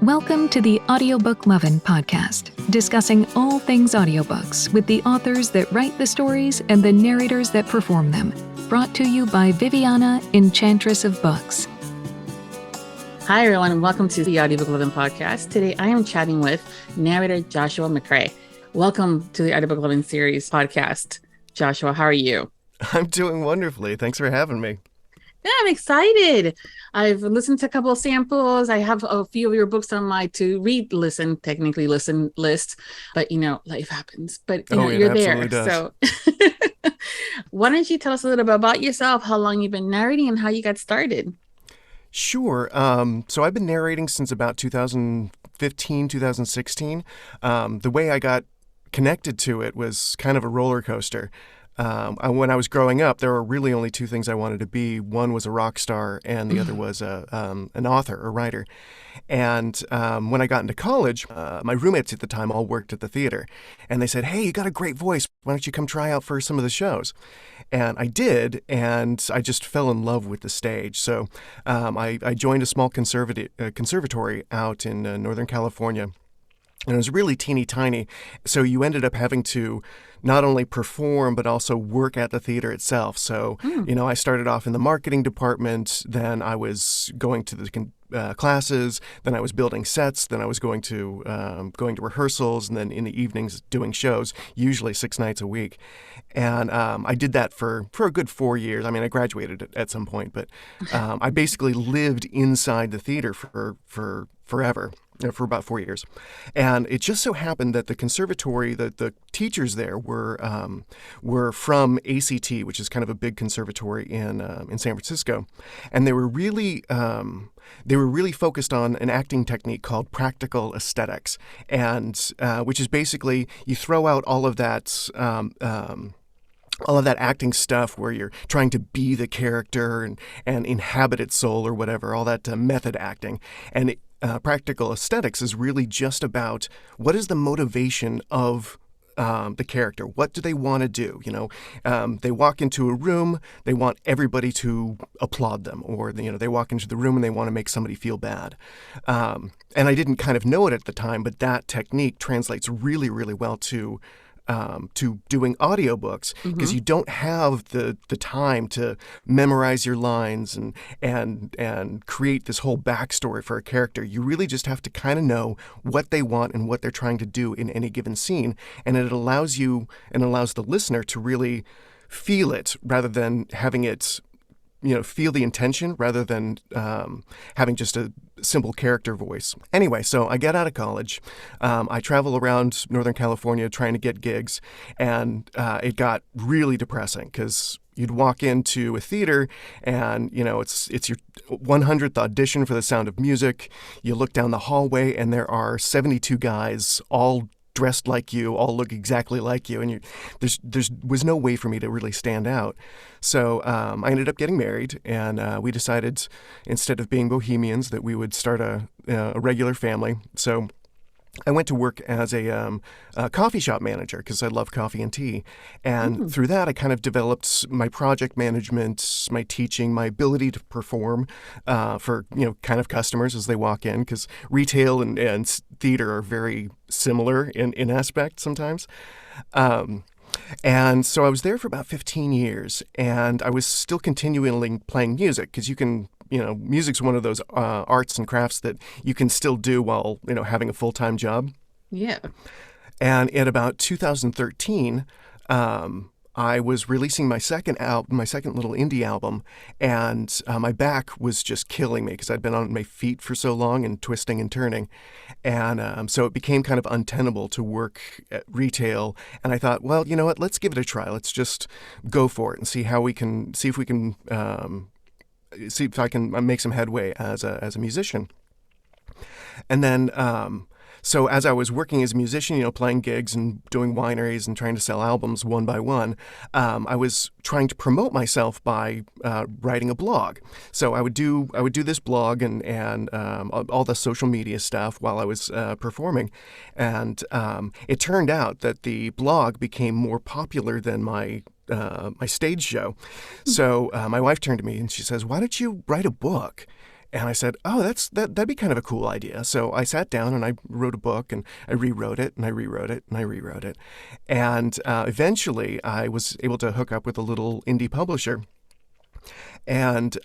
Welcome to the Audiobook Lovin Podcast, discussing all things audiobooks with the authors that write the stories and the narrators that perform them. Brought to you by Viviana, Enchantress of Books. Hi, everyone, and welcome to the Audiobook Lovin Podcast. Today, I am chatting with narrator Joshua Macrae. Welcome to the Audiobook Lovin Series podcast. Joshua, how are you? I'm doing wonderfully. Thanks for having me. Yeah, I'm excited. I've listened to a couple of samples. I have a few of your books on my listen list, but life happens. But you're there. Does. So why don't you tell us a little bit about yourself, how long you've been narrating and how you got started? Sure. So I've been narrating since about 2015, 2016. The way I got connected to it was kind of a roller coaster. When I was growing up, there were really only two things I wanted to be. One was a rock star, and the other was an author, a writer. And when I got into college, my roommates at the time all worked at the theater. And they said, "Hey, you got a great voice. Why don't you come try out for some of the shows?" And I did, and I just fell in love with the stage. So I joined a small conservatory out in Northern California. And it was really teeny tiny. So you ended up having to not only perform, but also work at the theater itself. So, I started off in the marketing department. Then I was going to the classes. Then I was building sets. Then I was going to rehearsals. And then in the evenings doing shows, usually 6 nights a week. And I did that for a good 4 years. I mean, I graduated at some point, but I basically lived inside the theater for forever. For about 4 years. And it just so happened that the conservatory, the teachers there were from ACT, which is kind of a big conservatory in San Francisco. And they were really focused on an acting technique called practical aesthetics, and which is basically you throw out all of that acting stuff where you're trying to be the character and inhabit its soul or whatever, all that method acting. And practical aesthetics is really just about what is the motivation of the character. What do they want to do? They walk into a room, they want everybody to applaud them, or they walk into the room and they want to make somebody feel bad. And I didn't kind of know it at the time, but that technique translates really, really well to doing audiobooks, because you don't have the time to memorize your lines and create this whole backstory for a character. You really just have to kind of know what they want and what they're trying to do in any given scene, and it allows the listener to really feel it rather than having it feel the intention rather than having just a simple character voice. Anyway, so I get out of college. I travel around Northern California trying to get gigs, and it got really depressing because you'd walk into a theater and, it's your 100th audition for The Sound of Music. You look down the hallway and there are 72 guys all dressed like you, all look exactly like you, and there was no way for me to really stand out. So I ended up getting married, and we decided, instead of being bohemians, that we would start a regular family. So I went to work as a coffee shop manager because I love coffee and tea. And through that, I kind of developed my project management, my teaching, my ability to perform for, kind of customers as they walk in, because retail and theater are very similar in aspect sometimes. And so I was there for about 15 years, and I was still continually playing music, because you can, music's one of those arts and crafts that you can still do while, having a full-time job. Yeah. And in about 2013, I was releasing my second little indie album, and my back was just killing me because I'd been on my feet for so long and twisting and turning. And so it became kind of untenable to work at retail. And I thought, well, you know what, let's give it a try. Let's just go for it and see if I can make some headway as a musician. And then so as I was working as a musician, playing gigs and doing wineries and trying to sell albums one by one, I was trying to promote myself by writing a blog. So I would do this blog and all the social media stuff while I was performing, and it turned out that the blog became more popular than my stage show. So my wife turned to me and she says, "Why don't you write a book?" And I said, oh, that'd be kind of a cool idea. So I sat down and I wrote a book, and I rewrote it and I rewrote it and I rewrote it. And eventually I was able to hook up with a little indie publisher. And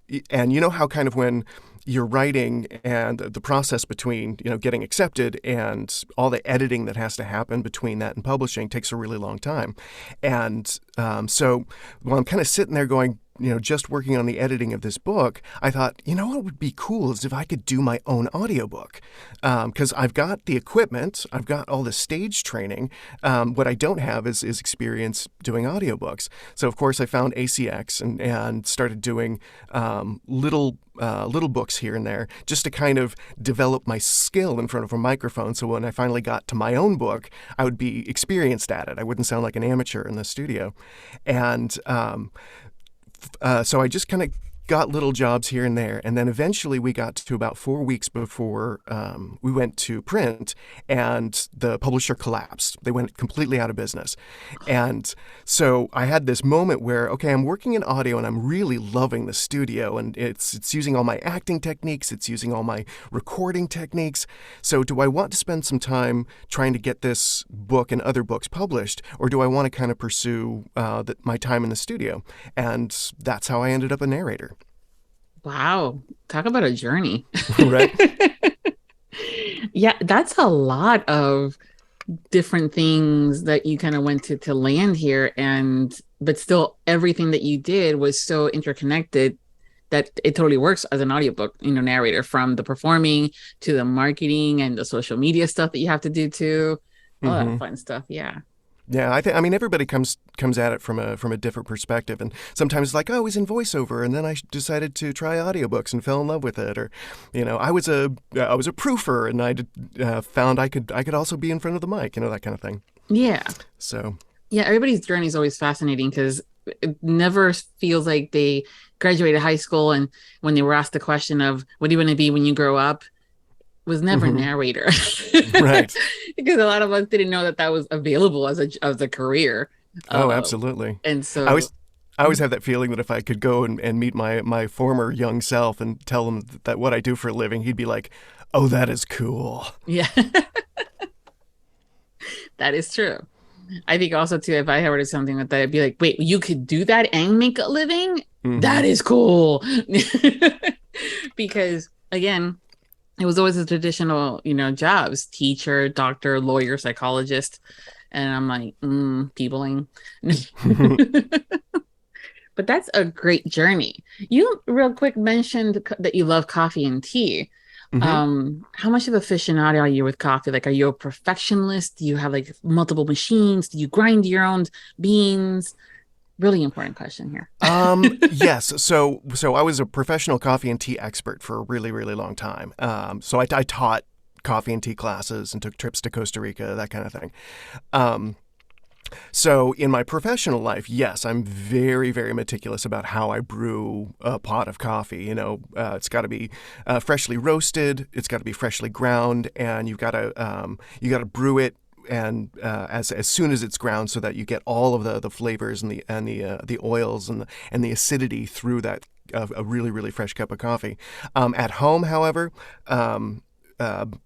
you know how kind of when you're writing and the process between, getting accepted and all the editing that has to happen between that and publishing takes a really long time. And so while I'm kind of sitting there going, just working on the editing of this book, I thought, what would be cool is if I could do my own audiobook. Because I've got the equipment, I've got all the stage training. What I don't have is experience doing audiobooks. So, of course, I found ACX and started doing little books here and there just to kind of develop my skill in front of a microphone. So when I finally got to my own book, I would be experienced at it. I wouldn't sound like an amateur in the studio. And so I just kind of got little jobs here and there. And then eventually we got to about 4 weeks before we went to print, and the publisher collapsed. They went completely out of business. And so I had this moment where, okay, I'm working in audio and I'm really loving the studio, and it's using all my acting techniques. It's using all my recording techniques. So do I want to spend some time trying to get this book and other books published, or do I want to kind of pursue my time in the studio? And that's how I ended up a narrator. Wow. Talk about a journey. Right. Yeah, that's a lot of different things that you kind of went to land here. But still everything that you did was so interconnected that it totally works as an audiobook, narrator, from the performing to the marketing and the social media stuff that you have to do too. All that fun stuff. Yeah. Yeah, I mean, everybody comes at it from a different perspective, and sometimes it's like, oh, I was in voiceover, and then I decided to try audiobooks and fell in love with it, or, I was a proofer, and I found I could also be in front of the mic, that kind of thing. Yeah. So. Yeah, everybody's journey is always fascinating because it never feels like they graduated high school and when they were asked the question of what do you want to be when you grow up, was never narrator. Right. Because a lot of us didn't know that was available as a career. Oh, absolutely. And so I always have that feeling that if I could go and meet my former young self and tell him that what I do for a living, he'd be like, oh, that is cool. Yeah. That is true. I think also too, if I heard something like that, I'd be like, wait, you could do that and make a living? Mm-hmm. That is cool. Because again, it was always the traditional, jobs, teacher, doctor, lawyer, psychologist. And I'm like, peopling. But that's a great journey. You real quick mentioned that you love coffee and tea. Mm-hmm. How much of an aficionado are you with coffee? Like, are you a perfectionist? Do you have like multiple machines? Do you grind your own beans? Really important question here. Yes. So I was a professional coffee and tea expert for a really, really long time. So I taught coffee and tea classes and took trips to Costa Rica, that kind of thing. So in my professional life, yes, I'm very, very meticulous about how I brew a pot of coffee. It's got to be freshly roasted. It's got to be freshly ground, and you got to brew it. And as soon as it's ground, so that you get all of the flavors and the oils and the acidity through that a really, really fresh cup of coffee. At home, however,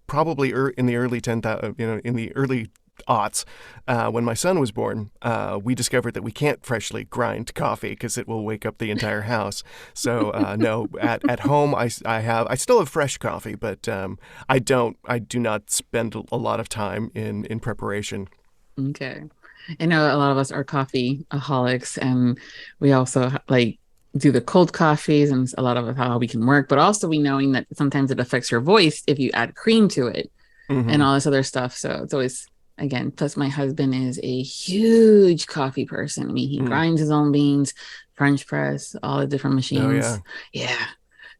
probably in the early in the early aughts, when my son was born, we discovered that we can't freshly grind coffee because it will wake up the entire house. So no, at home I still have fresh coffee, but I do not spend a lot of time in preparation. Okay. I know a lot of us are coffeeaholics, and we also like do the cold coffees, and a lot of how we can work, but also we knowing that sometimes it affects your voice if you add cream to it and all this other stuff. So it's always, again, plus my husband is a huge coffee person. I mean, he grinds his own beans, French press, all the different machines. Oh, yeah.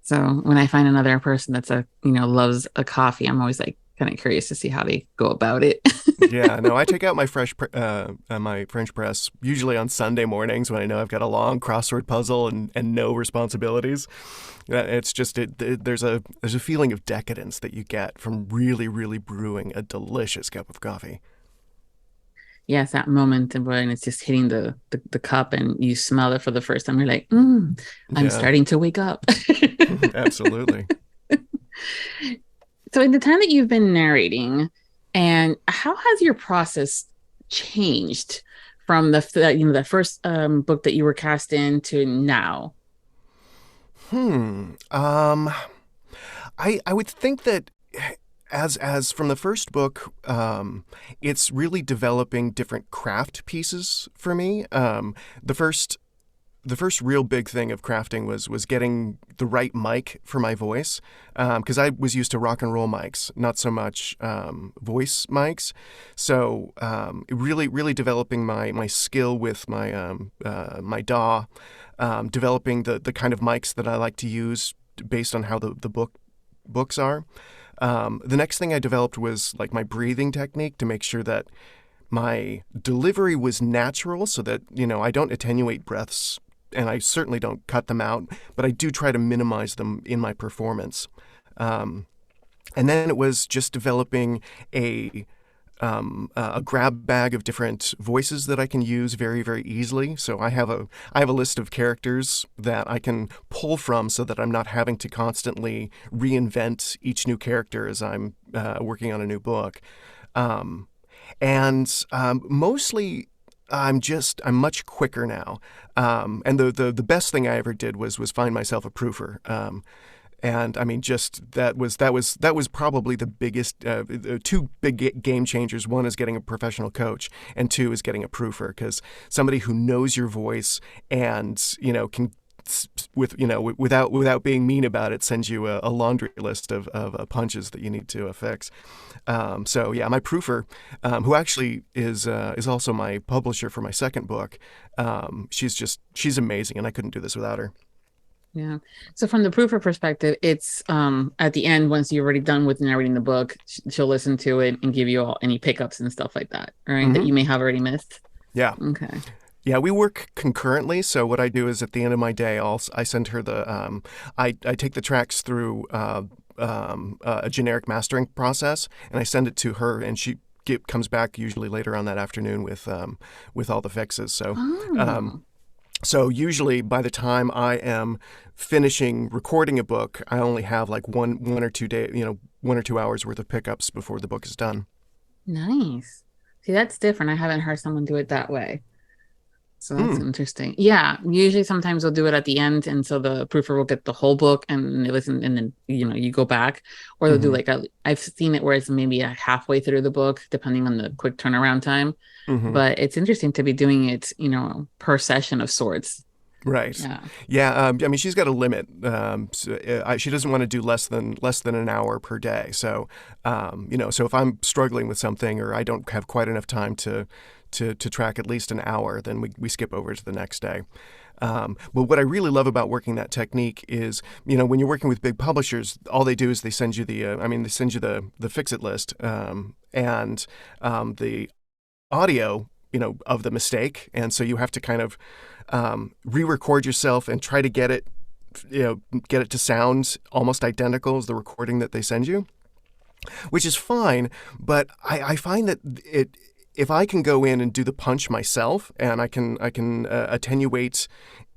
So when I find another person that's loves a coffee, I'm always like kind of curious to see how they go about it. Yeah, no, I take out my my French press usually on Sunday mornings when I know I've got a long crossword puzzle and no responsibilities. It's just there's a feeling of decadence that you get from really, really brewing a delicious cup of coffee. Yes, that moment when it's just hitting the cup and you smell it for the first time, you're like, I'm starting to wake up. Absolutely. So in the time that you've been narrating, and how has your process changed from the first book that you were cast in to now? I would think that as from the first book, it's really developing different craft pieces for me. The first real big thing of crafting was getting the right mic for my voice, because I was used to rock and roll mics, not so much voice mics. So really developing my skill with my my DAW, developing the kind of mics that I like to use based on how the books are. The next thing I developed was like my breathing technique to make sure that my delivery was natural, so that I don't attenuate breaths, and I certainly don't cut them out, but I do try to minimize them in my performance. And then it was just developing a grab bag of different voices that I can use very, very easily. So I have a list of characters that I can pull from, so that I'm not having to constantly reinvent each new character as I'm working on a new book. Mostly I'm much quicker now. And the best thing I ever did was find myself a proofer. And I mean, just that was probably the biggest, two big game changers. One is getting a professional coach, and two is getting a proofer, because somebody who knows your voice and can, without being mean about it, sends you a laundry list of punches that you need to fix. So yeah, my proofer, who actually is also my publisher for my second book, she's amazing, and I couldn't do this without her. Yeah. So from the proofer perspective, it's at the end, once you're already done with narrating the book, she'll listen to it and give you any pickups and stuff like that, right? Mm-hmm. That you may have already missed. Yeah. Okay. Yeah, we work concurrently. So what I do is at the end of my day, I send her I take the tracks through a generic mastering process, and I send it to her, and she comes back usually later on that afternoon with all the fixes. So. So usually by the time I am finishing recording a book, I only have like one or 2 hours worth of pickups before the book is done. Nice. See, that's different. I haven't heard someone do it that way. So that's interesting. Yeah. Usually sometimes they'll do it at the end. And so the proofer will get the whole book and they listen, and then, you go back, or they'll do like, I've seen it where it's maybe halfway through the book, depending on the quick turnaround time. But it's interesting to be doing it, per session of sorts. Right. Yeah. I mean, she's got a limit. She doesn't want to do less than an hour per day. So, so if I'm struggling with something, or I don't have quite enough time to track at least an hour, then we skip over to the next day. But what I really love about working that technique is, when you're working with big publishers, all they do is they send you the fix-it list, and the audio, of the mistake. And so you have to kind of re-record yourself and try to get it to sound almost identical as the recording that they send you, which is fine. But I find that if I can go in and do the punch myself, and I can attenuate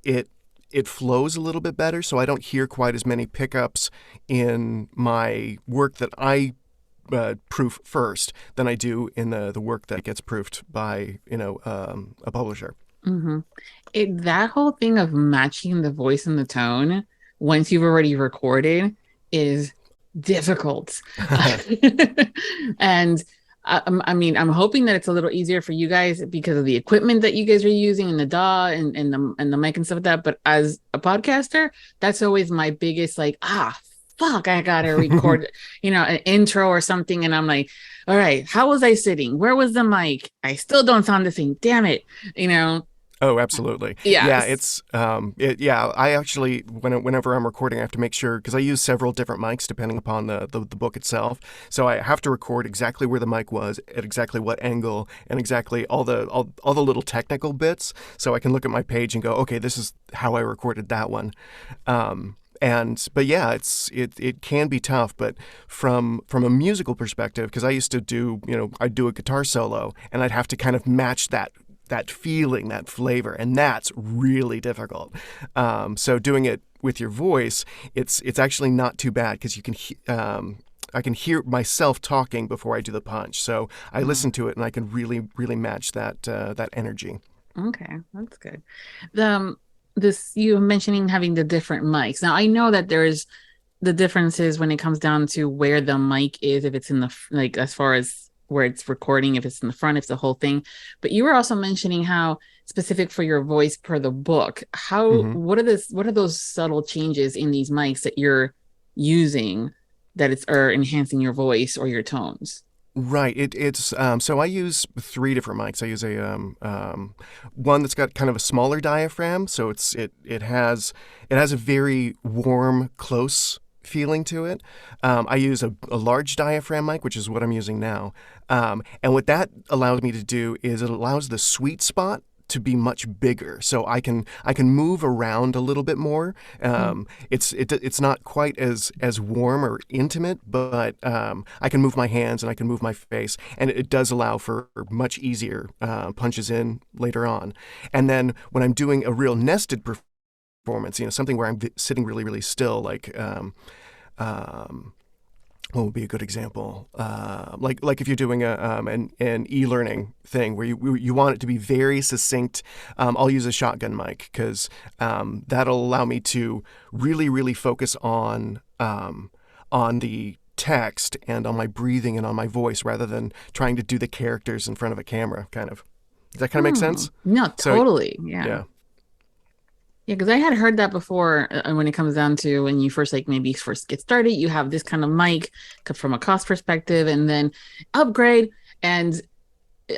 it, it flows a little bit better, so I don't hear quite as many pickups in my work that I proof first than I do in the work that gets proofed by a publisher. That whole thing of matching the voice and the tone once you've already recorded is difficult. And I mean, I'm hoping that it's a little easier for you guys because of the equipment that you guys are using, and the DAW and the mic and stuff like that. But as a podcaster, that's always my biggest fuck, I gotta record, an intro or something. And I'm like, all right, how was I sitting? Where was the mic? I still don't sound the same. Damn it. Oh, absolutely. Yes. Yeah, it's I actually, whenever I'm recording, I have to make sure, because I use several different mics depending upon the book itself. So I have to record exactly where the mic was, at exactly what angle, and exactly all the little technical bits, so I can look at my page and go, okay, this is how I recorded that one. But yeah, it can be tough. But from a musical perspective, because I used to do, I'd do a guitar solo, and I'd have to kind of match that that feeling, that flavor, and that's really difficult. So doing it with your voice, it's actually not too bad because you can I can hear myself talking before I do the punch. So I listen to it and I can really, really match that energy. Okay, that's good. This you mentioning having the different mics. Now I know that there's the differences when it comes down to where the mic is, if it's in the like as far as where it's recording, if it's in the front, if it's the whole thing. But you were also mentioning how specific for your voice per the book. What are those subtle changes in these mics that you're using that are enhancing your voice or your tones? Right. It's so I use 3 different mics. I use a one that's got kind of a smaller diaphragm, so it has a very warm, close feeling to it. I use a large diaphragm mic, which is what I'm using now. And what that allows me to do is it allows the sweet spot to be much bigger, so I can move around a little bit more. It's not quite as warm or intimate, but I can move my hands and I can move my face, and it does allow for much easier punches in later on. And then when I'm doing a real nested performance, something where I'm sitting really, really still, like what would be a good example? Like if you're doing an e-learning thing where you want it to be very succinct, I'll use a shotgun mic because that'll allow me to really, really focus on the text and on my breathing and on my voice rather than trying to do the characters in front of a camera, kind of. Does that kind of make sense? No, totally. So, yeah. Yeah, because I had heard that before when it comes down to when you first get started, you have this kind of mic from a cost perspective and then upgrade. And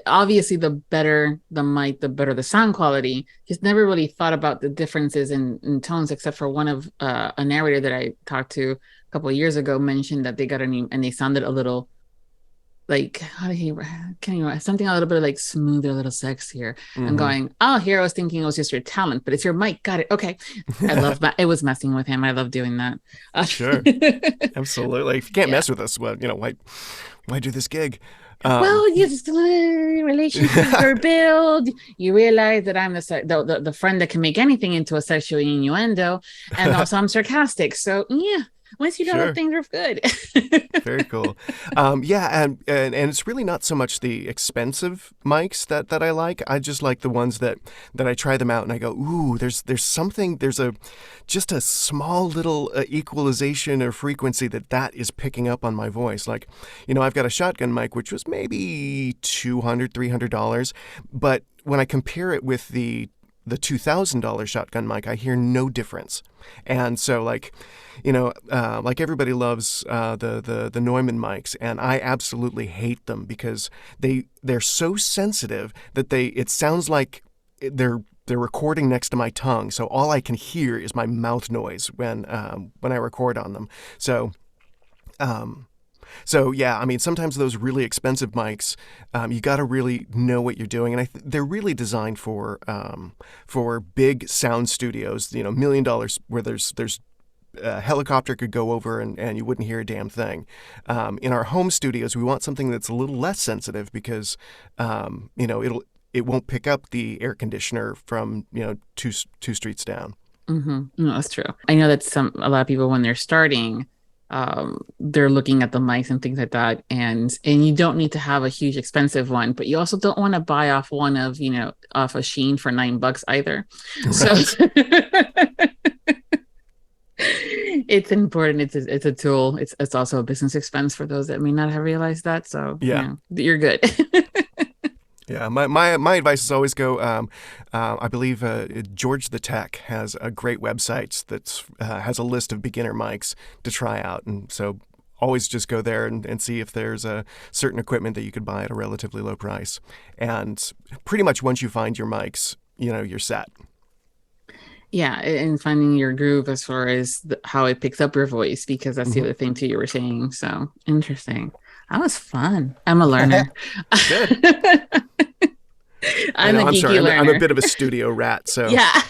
obviously the better the mic, the better the sound quality. Just never really thought about the differences in tones, except for one of a narrator that I talked to a couple of years ago mentioned that they got a new and they sounded a little like something a little bit like smoother, a little sexier. I'm going, here I was thinking it was just your talent, but it's your mic. Got it. Okay. I love that. It was messing with him. I love doing that. Sure. Absolutely. If you can't mess with us, well, why do this gig? Well, you just relationships are built. You realize that I'm the friend that can make anything into a sexual innuendo, and also I'm sarcastic. So yeah, once you know that things are good. Very cool. And it's really not so much the expensive mics that I like. I just like the ones that I try them out and I go, ooh, there's something, just a small little equalization or frequency that is picking up on my voice. Like, I've got a shotgun mic, which was maybe $200, $300, but when I compare it with the $2,000 shotgun mic, I hear no difference. And so like everybody loves the Neumann mics, and I absolutely hate them because they're so sensitive that it sounds like they're recording next to my tongue. So all I can hear is my mouth noise when I record on them. So yeah, I mean, sometimes those really expensive mics, you got to really know what you're doing, and they're really designed for big sound studios. $1 million where there's a helicopter could go over and you wouldn't hear a damn thing. In our home studios, we want something that's a little less sensitive because it won't pick up the air conditioner from two streets down. No, that's true. I know that a lot of people when they're starting, they're looking at the mics and things like that, and you don't need to have a huge expensive one, but you also don't want to buy off one of off a Sheen for $9 either. Right. So it's important. It's a tool. It's also a business expense for those that may not have realized that. So yeah, you're good. Yeah, my advice is always go. I believe George the Tech has a great website that has a list of beginner mics to try out, and so always just go there and see if there's a certain equipment that you could buy at a relatively low price. And pretty much once you find your mics, you're set. Yeah, and finding your groove as far as how it picks up your voice, because that's the other thing too you were saying. So interesting. That was fun. I'm a learner. Good. I'm sorry. I'm a bit of a studio rat. So yeah.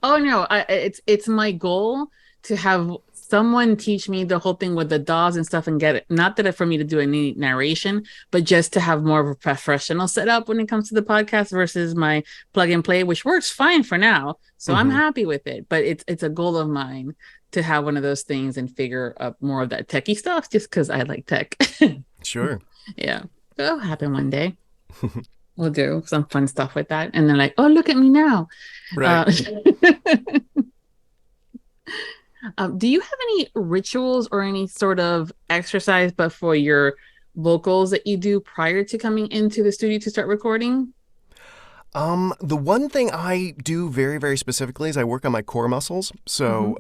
Oh no, it's my goal to have someone teach me the whole thing with the DAWs and stuff and get it. Not that for me to do any narration, but just to have more of a professional setup when it comes to the podcast versus my plug and play, which works fine for now. So I'm happy with it. But it's a goal of mine to have one of those things and figure up more of that techie stuff just because I like tech. Sure. Yeah. It'll happen one day. We'll do some fun stuff with that. And then like, oh, look at me now. Right. Do you have any rituals or any sort of exercise, but for your vocals that you do prior to coming into the studio to start recording? The one thing I do very, very specifically is I work on my core muscles. So,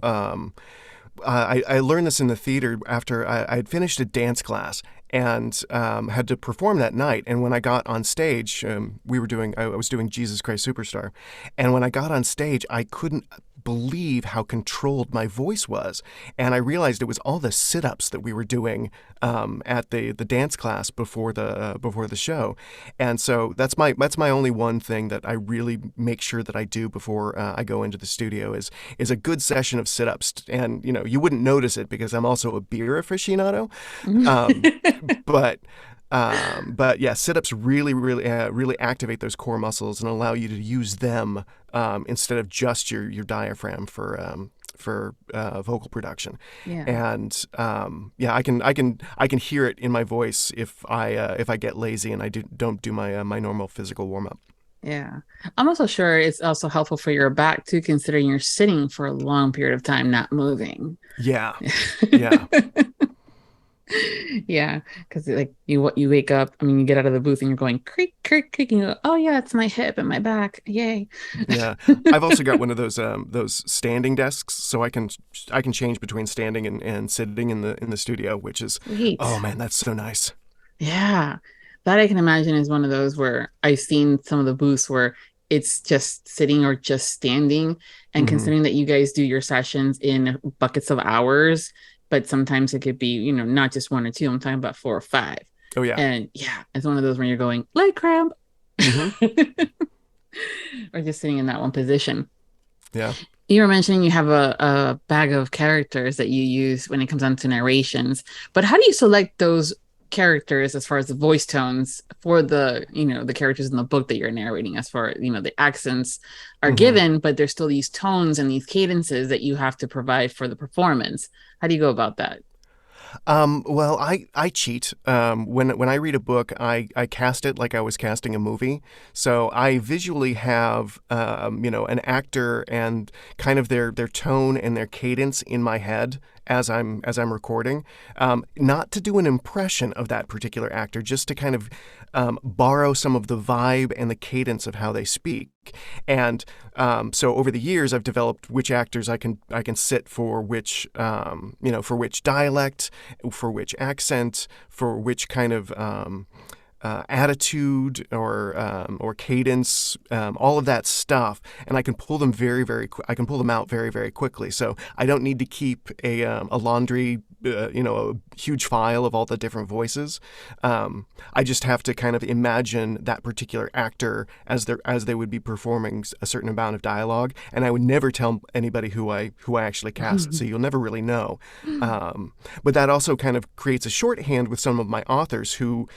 I learned this in the theater after I had finished a dance class and had to perform that night. And when I got on stage, I was doing Jesus Christ Superstar. And when I got on stage, I couldn't believe how controlled my voice was. And I realized it was all the sit-ups that we were doing at the dance class before the show. And so that's my only one thing that I really make sure that I do before I go into the studio is a good session of sit-ups. And you wouldn't notice it because I'm also a beer aficionado. But yeah, sit-ups really activate those core muscles and allow you to use them instead of just your diaphragm for vocal production. Yeah. And I can hear it in my voice if I get lazy and I don't do my normal physical warm up. Yeah. I'm also sure it's also helpful for your back too, considering you're sitting for a long period of time, not moving. Yeah. Yeah. Yeah, because like you wake up, you get out of the booth and you're going creak, creak, creak, and you go, oh yeah, it's my hip and my back, yay. Yeah, I've also got one of those standing desks, so I can change between standing and sitting in the studio, which is Sweet. Oh man, that's so nice. Yeah, that I can imagine is one of those where I've seen some of the booths where it's just sitting or just standing, and considering that you guys do your sessions in buckets of hours. But sometimes it could be, not just 1 or 2. I'm talking about 4 or 5. Oh, yeah. And yeah, it's one of those where you're going, leg cramp. Or just sitting in that one position. Yeah. You were mentioning you have a bag of characters that you use when it comes down to narrations. But how do you select those characters as far as the voice tones for the characters in the book that you're narrating, as far the accents are given, but there's still these tones and these cadences that you have to provide for the performance? How do you go about that? Well, I cheat. When I read a book, I cast it like I was casting a movie. So I visually have, an actor and kind of their tone and their cadence in my head as I'm recording. Not to do an impression of that particular actor, just to kind of borrow some of the vibe and the cadence of how they speak. And so over the years, I've developed which actors I can sit for which for which dialect, for which accent, for which kind of attitude or cadence, all of that stuff, and I can pull them out very, very quickly. So I don't need to keep a laundry, a huge file of all the different voices. I just have to kind of imagine that particular actor as they would be performing a certain amount of dialogue, and I would never tell anybody who I actually cast, so you'll never really know. But that also kind of creates a shorthand with some of my authors who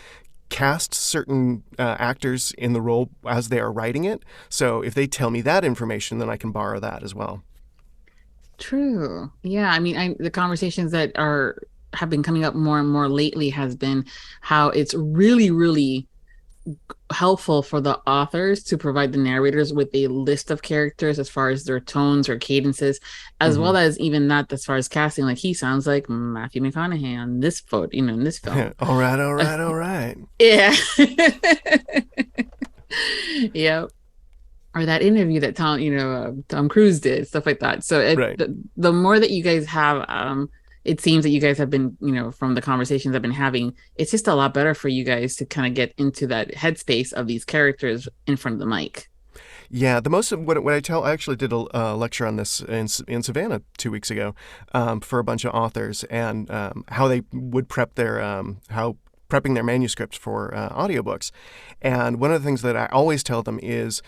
cast certain actors in the role as they are writing it. So if they tell me that information, then I can borrow that as well. True. Yeah. The conversations that have been coming up more and more lately has been how it's really, really helpful for the authors to provide the narrators with a list of characters as far as their tones or cadences, as well as even that as far as casting. Like, he sounds like Matthew McConaughey on this photo, in this film. All right. Yeah. Yep. Or that interview that Tom Cruise did, stuff like that. So the more that you guys have, it seems that you guys have been, from the conversations I've been having, it's just a lot better for you guys to kind of get into that headspace of these characters in front of the mic. Yeah, the most of what I actually did a lecture on this in Savannah 2 weeks ago for a bunch of authors, and how they would prep prepping their manuscripts for audiobooks. And one of the things that I always tell them is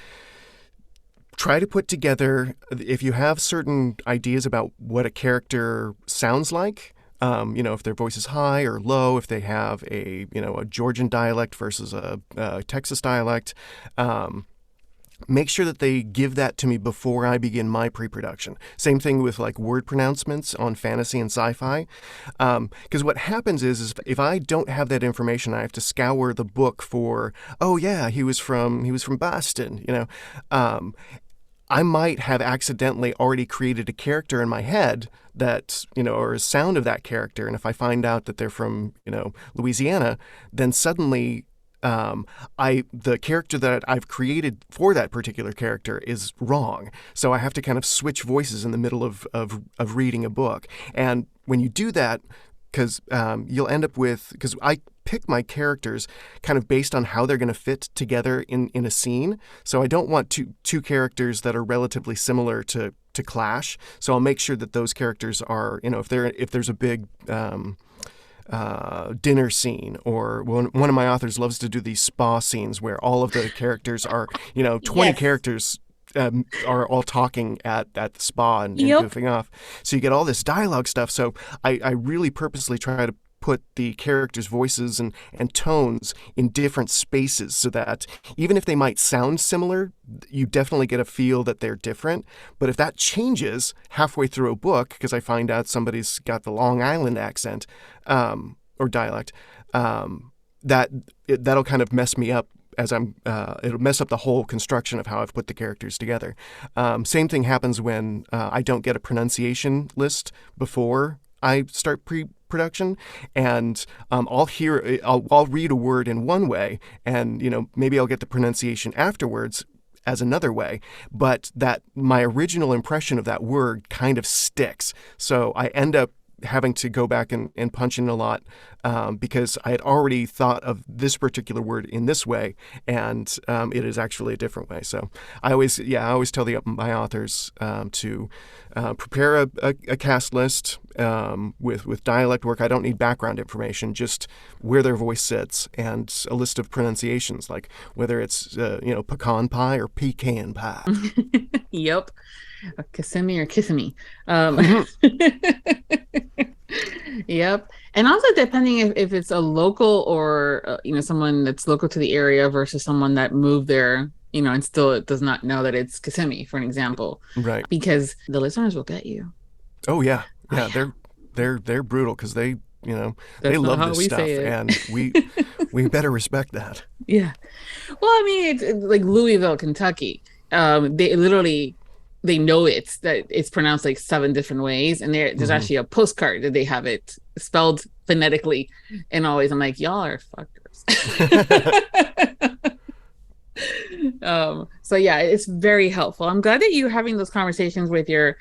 try to put together, if you have certain ideas about what a character sounds like, if their voice is high or low, if they have a Georgian dialect versus a Texas dialect, make sure that they give that to me before I begin my pre-production. Same thing with like word pronouncements on fantasy and sci-fi. Because what happens is if I don't have that information, I have to scour the book for, oh yeah, he was from Boston, I might have accidentally already created a character in my head that, or a sound of that character. And if I find out that they're from, Louisiana, then suddenly the character that I've created for that particular character is wrong. So I have to kind of switch voices in the middle of reading a book. And when you do that, because you'll end up with, because I pick my characters kind of based on how they're going to fit together in a scene. So I don't want two characters that are relatively similar to clash. So I'll make sure that those characters are, if there's a big dinner scene, or one of my authors loves to do these spa scenes where all of the characters are, 20 characters are all talking at the spa and goofing off. So you get all this dialogue stuff. So I really purposely try to put the characters' voices and tones in different spaces so that even if they might sound similar, you definitely get a feel that they're different. But if that changes halfway through a book, because I find out somebody's got the Long Island accent or dialect, that'll kind of mess me up as it'll mess up the whole construction of how I've put the characters together. Same thing happens when I don't get a pronunciation list before I start pre-production, and I'll read a word in one way, and maybe I'll get the pronunciation afterwards as another way, but that my original impression of that word kind of sticks. So I end up having to go back and punch in a lot because I had already thought of this particular word in this way, and it is actually a different way. So I always tell my authors to prepare a cast list with dialect work. I don't need background information, just where their voice sits, and a list of pronunciations, like whether it's pecan pie or pecan pie. Yep. Kissimmee or Kissimmee. Yep. And also depending if it's a local or someone that's local to the area versus someone that moved there, and still does not know that it's Kissimmee, for an example. Right. Because the listeners will get you. Oh yeah. Yeah. They're brutal because they love this stuff, and we better respect that. Yeah. Well, I mean, it's like Louisville, Kentucky. They know that it's pronounced like 7 different ways, and there's actually a postcard that they have it spelled phonetically, and always I'm like, y'all are fuckers. So yeah, it's very helpful. I'm glad that you're having those conversations with your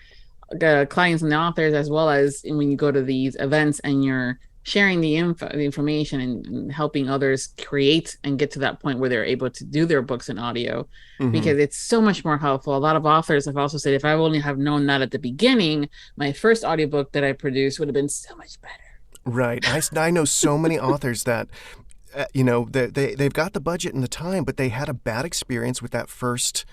clients and the authors, as well as when you go to these events and you're sharing the information and helping others create and get to that point where they're able to do their books in audio, because it's so much more helpful. A lot of authors have also said, if I only have known that at the beginning, my first audiobook that I produced would have been so much better. Right. I know so many authors that they've got the budget and the time, but they had a bad experience with that first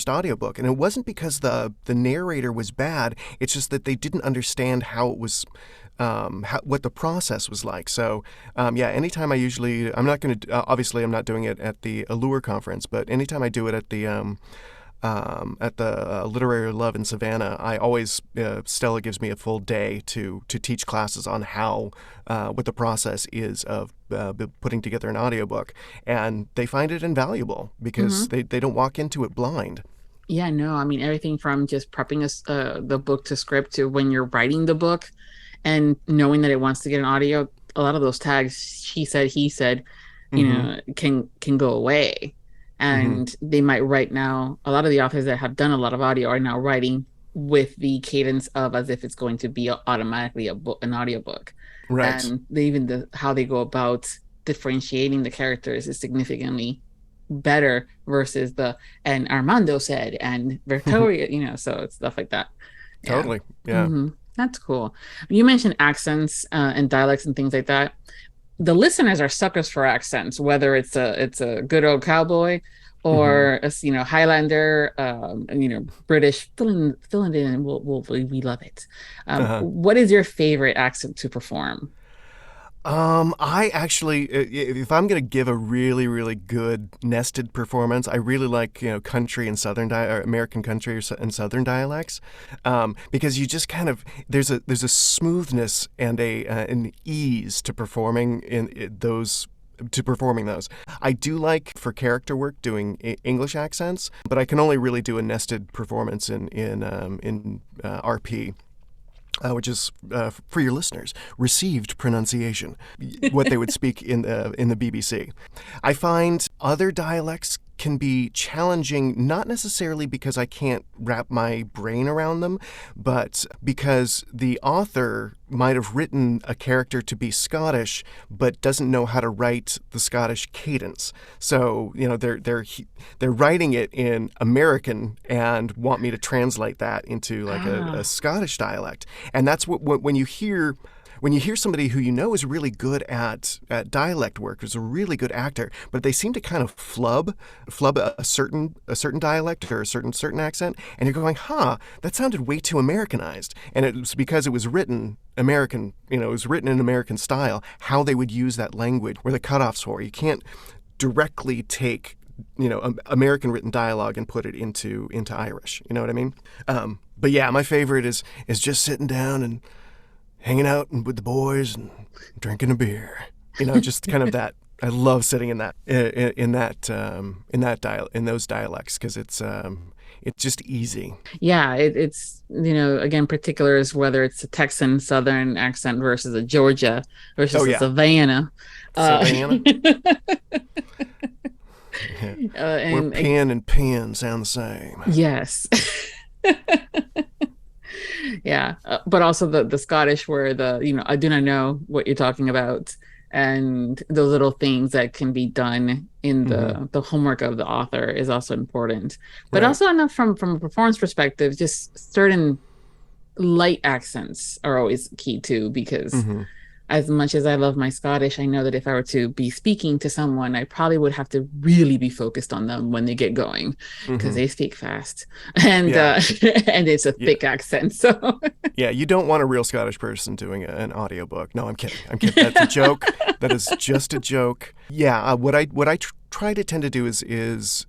audiobook. And it wasn't because the narrator was bad. It's just that they didn't understand how it was, what the process was like. So, anytime I'm not going to, obviously I'm not doing it at the Allure conference, but anytime I do it at the Literary Love in Savannah, I always, Stella gives me a full day to teach classes on how, what the process is of putting together an audiobook. And they find it invaluable because they don't walk into it blind. Yeah, no, I mean, everything from just prepping the book to script to when you're writing the book and knowing that it wants to get an audio, a lot of those tags, she said, he said, can go away. And they might write now, a lot of the authors that have done a lot of audio are now writing with the cadence of as if it's going to be automatically an audiobook. Right. And how they go about differentiating the characters is significantly better versus and Armando said, and Victoria, so it's stuff like that. Yeah. Totally. Yeah. That's cool. You mentioned accents and dialects and things like that. The listeners are suckers for accents, whether it's a good old cowboy or Highlander, British, fill it in, and we love it. What is your favorite accent to perform? I actually, if I'm going to give a really, really good nested performance, I really like, country and American country and Southern dialects, because you just kind of, there's a smoothness and an ease to performing those. I do like, for character work, doing English accents, but I can only really do a nested performance in RP. Which is, for your listeners, received pronunciation, what they would speak in the BBC. I find other dialects can be challenging, not necessarily because I can't wrap my brain around them, but because the author might have written a character to be Scottish, but doesn't know how to write the Scottish cadence. So, they're writing it in American and want me to translate that into like a Scottish dialect. And that's when you hear somebody who is really good at dialect work, is a really good actor, but they seem to kind of flub a certain dialect or a certain accent, and you're going, that sounded way too Americanized. And it was because it was written American, it was written in American style, how they would use that language, where the cutoffs were. You can't directly take American written dialogue and put it into Irish. You know what I mean? But yeah, my favorite is just sitting down and hanging out with the boys and drinking a beer, just kind of that. I love sitting in those dialects, because it's just easy. Yeah, it's again, particulars, whether it's a Texan Southern accent versus a Georgia versus a Savannah. Savannah. Where pen and pen sound the same. Yes. Yeah, but also the Scottish, where I do not know what you're talking about, and those little things that can be done in the homework of the author is also important. But also, enough from a performance perspective, just certain light accents are always key too, because as much as I love my Scottish, I know that if I were to be speaking to someone, I probably would have to really be focused on them when they get going, because they speak fast and and it's a thick accent. So yeah, you don't want a real Scottish person doing an audiobook. No, I'm kidding. That's a joke. That is just a joke. Yeah, what I try to tend to do is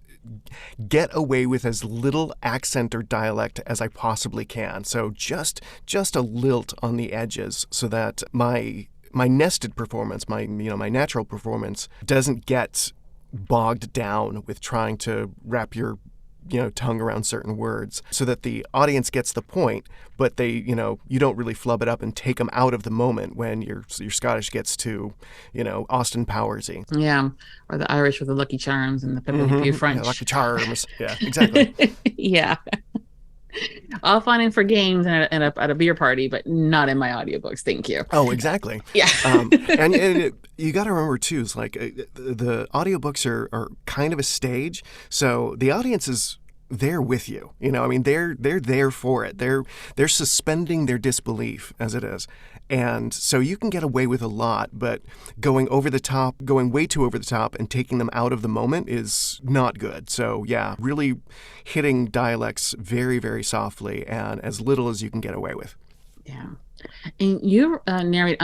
get away with as little accent or dialect as I possibly can. So just a lilt on the edges, so that my nested performance, my natural performance, doesn't get bogged down with trying to wrap your tongue around certain words, so that the audience gets the point, but they you don't really flub it up and take them out of the moment when your Scottish gets to Austin Powersy. Yeah, or the Irish with the Lucky Charms and the Peppermint French. Yeah, Lucky Charms. Yeah, exactly. Yeah. All fun and for games and at a beer party, but not in my audiobooks. Thank you. Oh, exactly. Yeah. And you got to remember too, is like the audiobooks are kind of a stage, so the audience is there with you. They're there for it. They're suspending their disbelief as it is. And so you can get away with a lot, but going way too over the top and taking them out of the moment is not good. So yeah, really hitting dialects very, very softly and as little as you can get away with. Yeah. And you narrate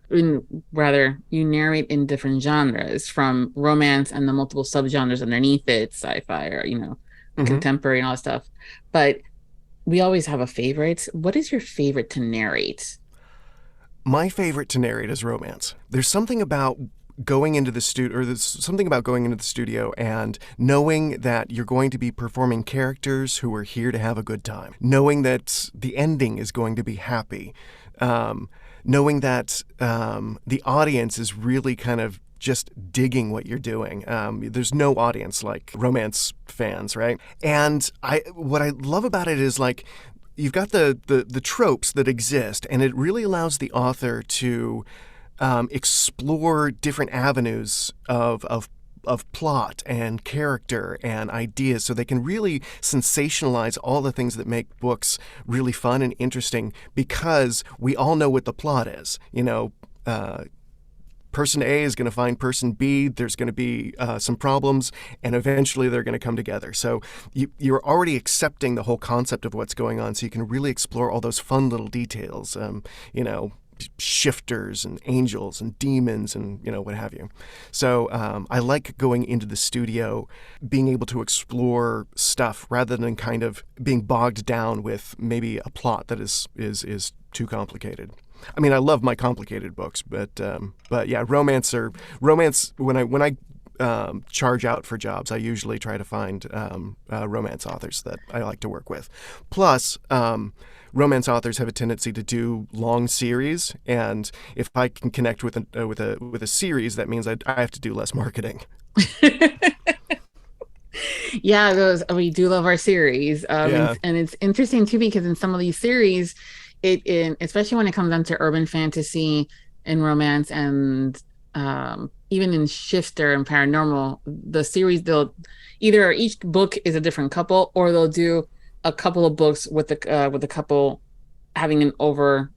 you narrate in different genres, from romance and the multiple subgenres underneath it, sci-fi or, contemporary and all that stuff. But we always have a favorite. What is your favorite to narrate? My favorite to narrate is romance. There's something about going into the studio and knowing that you're going to be performing characters who are here to have a good time, knowing that the ending is going to be happy, knowing that the audience is really kind of just digging what you're doing. There's no audience like romance fans, right? And what I love about it is, like, you've got the tropes that exist, and it really allows the author to explore different avenues of plot and character and ideas, so they can really sensationalize all the things that make books really fun and interesting, because we all know what the plot is. person A is going to find person B. There's going to be some problems, and eventually they're going to come together. So you're already accepting the whole concept of what's going on, so you can really explore all those fun little details, shifters and angels and demons and, what have you. So I like going into the studio, being able to explore stuff rather than kind of being bogged down with maybe a plot that is too complicated. I mean, I love my complicated books, but yeah, romance. When I charge out for jobs, I usually try to find romance authors that I like to work with. Plus, romance authors have a tendency to do long series, and if I can connect with a series, that means I have to do less marketing. Yeah, we do love our series, and it's interesting too because in some of these series, especially when it comes down to urban fantasy and romance, and even in shifter and paranormal, the series, they'll either each book is a different couple, or they'll do a couple of books with the couple having a larger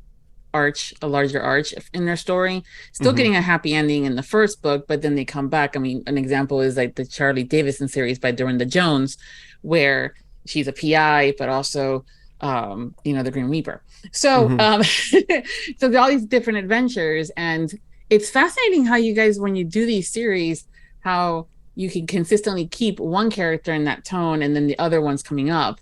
arch in their story, still getting a happy ending in the first book, but then they come back. I mean, an example is like the Charlie Davison series by Dorinda Jones, where she's a PI, but also the Green Reaper. So so there are all these different adventures, and it's fascinating how you guys, when you do these series, how you can consistently keep one character in that tone, and then the other one's coming up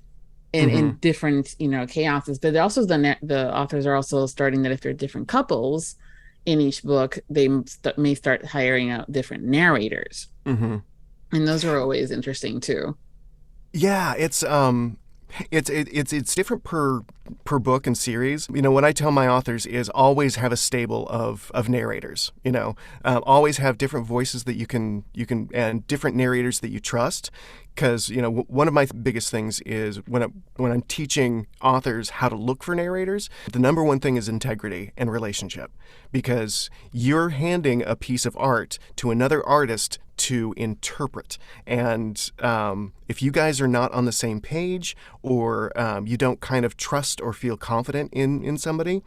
in different chaoses. But also the authors are also starting that if they're different couples in each book, they may start hiring out different narrators, and those are always interesting too. Yeah, it's different per book and series. What I tell my authors is always have a stable of narrators. Always have different voices that you can and different narrators that you trust. Because one of my biggest things is when I'm teaching authors how to look for narrators, the number one thing is integrity and relationship, because you're handing a piece of art to another artist to interpret, and if you guys are not on the same page, or you don't kind of trust or feel confident in somebody,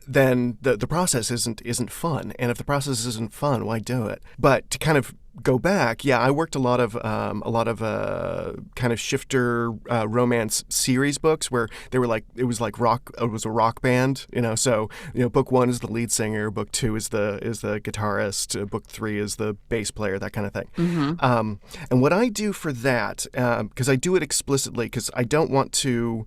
then the process isn't fun. And if the process isn't fun, why do it? But to kind of go back, I worked a lot of kind of shifter romance series books where they were it was a rock band, So book 1 is the lead singer, book 2 is the guitarist, book 3 is the bass player, that kind of thing. And what I do for that, because I do it explicitly, because I don't want to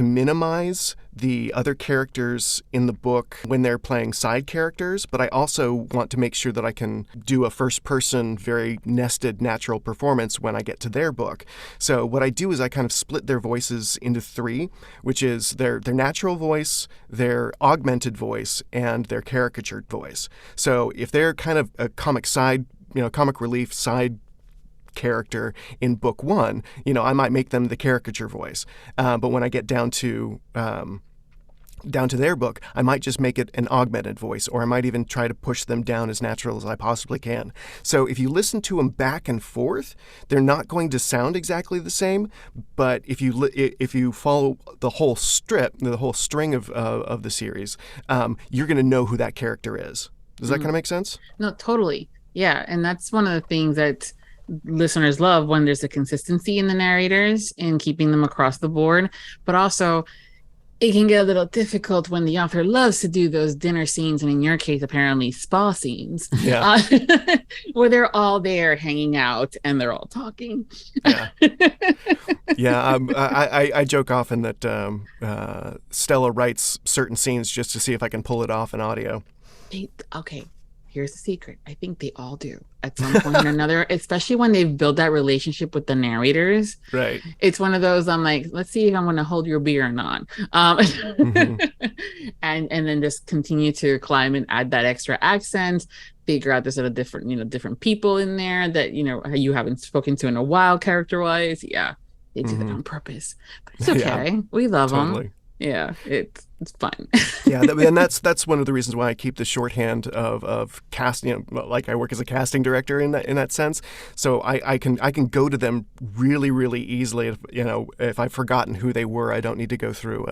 minimize the other characters in the book when they're playing side characters, but I also want to make sure that I can do a first-person, very nested, natural performance when I get to their book. So what I do is I kind of split their voices into 3, which is their natural voice, their augmented voice, and their caricatured voice. So if they're kind of a comic relief side character in book 1, I might make them the caricature voice. But when I get down to their book, I might just make it an augmented voice, or I might even try to push them down as natural as I possibly can. So if you listen to them back and forth, they're not going to sound exactly the same, but if you follow the whole string of the series, you're going to know who that character is. Does that kind of make sense? No, totally. Yeah, and that's one of the things that listeners love, when there's a consistency in the narrators and keeping them across the board, but also it can get a little difficult when the author loves to do those dinner scenes, and in your case, apparently spa scenes, where they're all there hanging out and they're all talking. I joke often that Stella writes certain scenes just to see if I can pull it off in audio. Okay, here's the secret. I think they all do at some point or another, especially when they've built that relationship with the narrators. Right. It's one of those, I'm like, let's see if I'm going to hold your beer or not. And then just continue to climb and add that extra accent, figure out there's sort of different people in there that, you haven't spoken to in a while character-wise. Yeah, they do that on purpose. But it's okay. We love them. Yeah, it's fun. Yeah, and that's one of the reasons why I keep the shorthand of cast. Like I work as a casting director in that sense, so I can go to them really easily. If I've forgotten who they were, I don't need to go through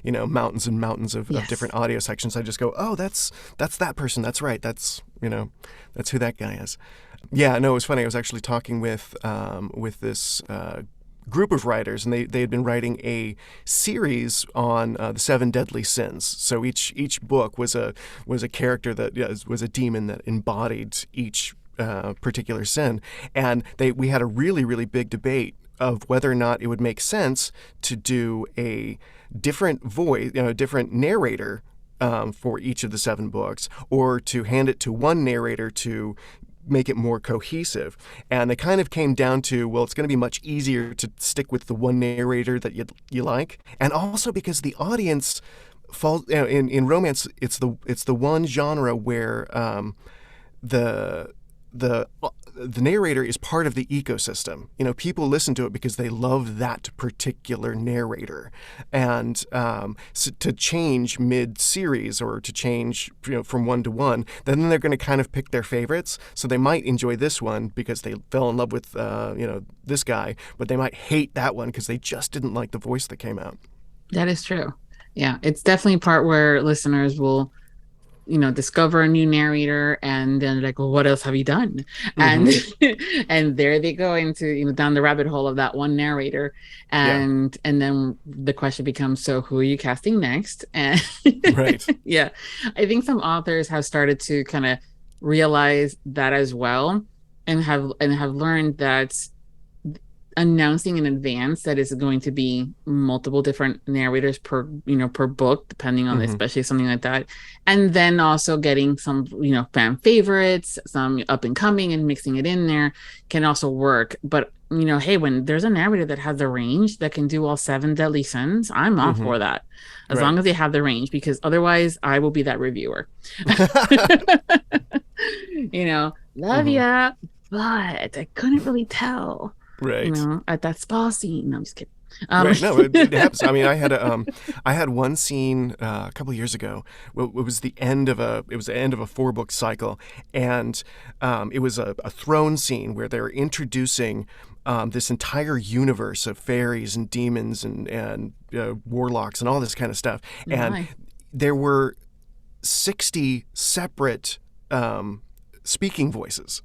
mountains and mountains of different audio sections. I just go, oh, that's that person. That's right. That's who that guy is. Yeah, no, it was funny. I was actually talking with this group of writers, and they had been writing a series on the 7 deadly sins. So each book was a character that was a demon that embodied each particular sin, and we had a really big debate of whether or not it would make sense to do a different voice, different narrator for each of the 7 books, or to hand it to one narrator to make it more cohesive. And they kind of came down to, well, it's going to be much easier to stick with the one narrator that you like, and also because the audience falls in romance. It's the one genre where the narrator is part of the ecosystem. People listen to it because they love that particular narrator. And so to change mid-series or to change from one to one, then they're going to kind of pick their favorites. So they might enjoy this one because they fell in love with this guy, but they might hate that one because they just didn't like the voice that came out. That is true. Yeah, it's definitely a part where listeners will discover a new narrator, and then like, well, what else have you done? Mm-hmm. And there they go into down the rabbit hole of that one narrator, and then the question becomes, so who are you casting next? And right. Yeah, I think some authors have started to kind of realize that as well, and have learned that announcing in advance that it's going to be multiple different narrators per book, depending on especially something like that, and then also getting some fan favorites, some up and coming, and mixing it in there can also work. But hey, when there's a narrator that has the range that can do all 7 deadly sins, I'm all for that, as long as they have the range, because otherwise I will be that reviewer. Love ya, but I couldn't really tell. Right. At that spa scene. No, I'm just kidding. Right. No, it happens. I mean, I had one scene a couple of years ago. It was the end of a 4-book cycle, and it was a throne scene where they were introducing this entire universe of fairies and demons and warlocks and all this kind of stuff. And there were 60 separate speaking voices.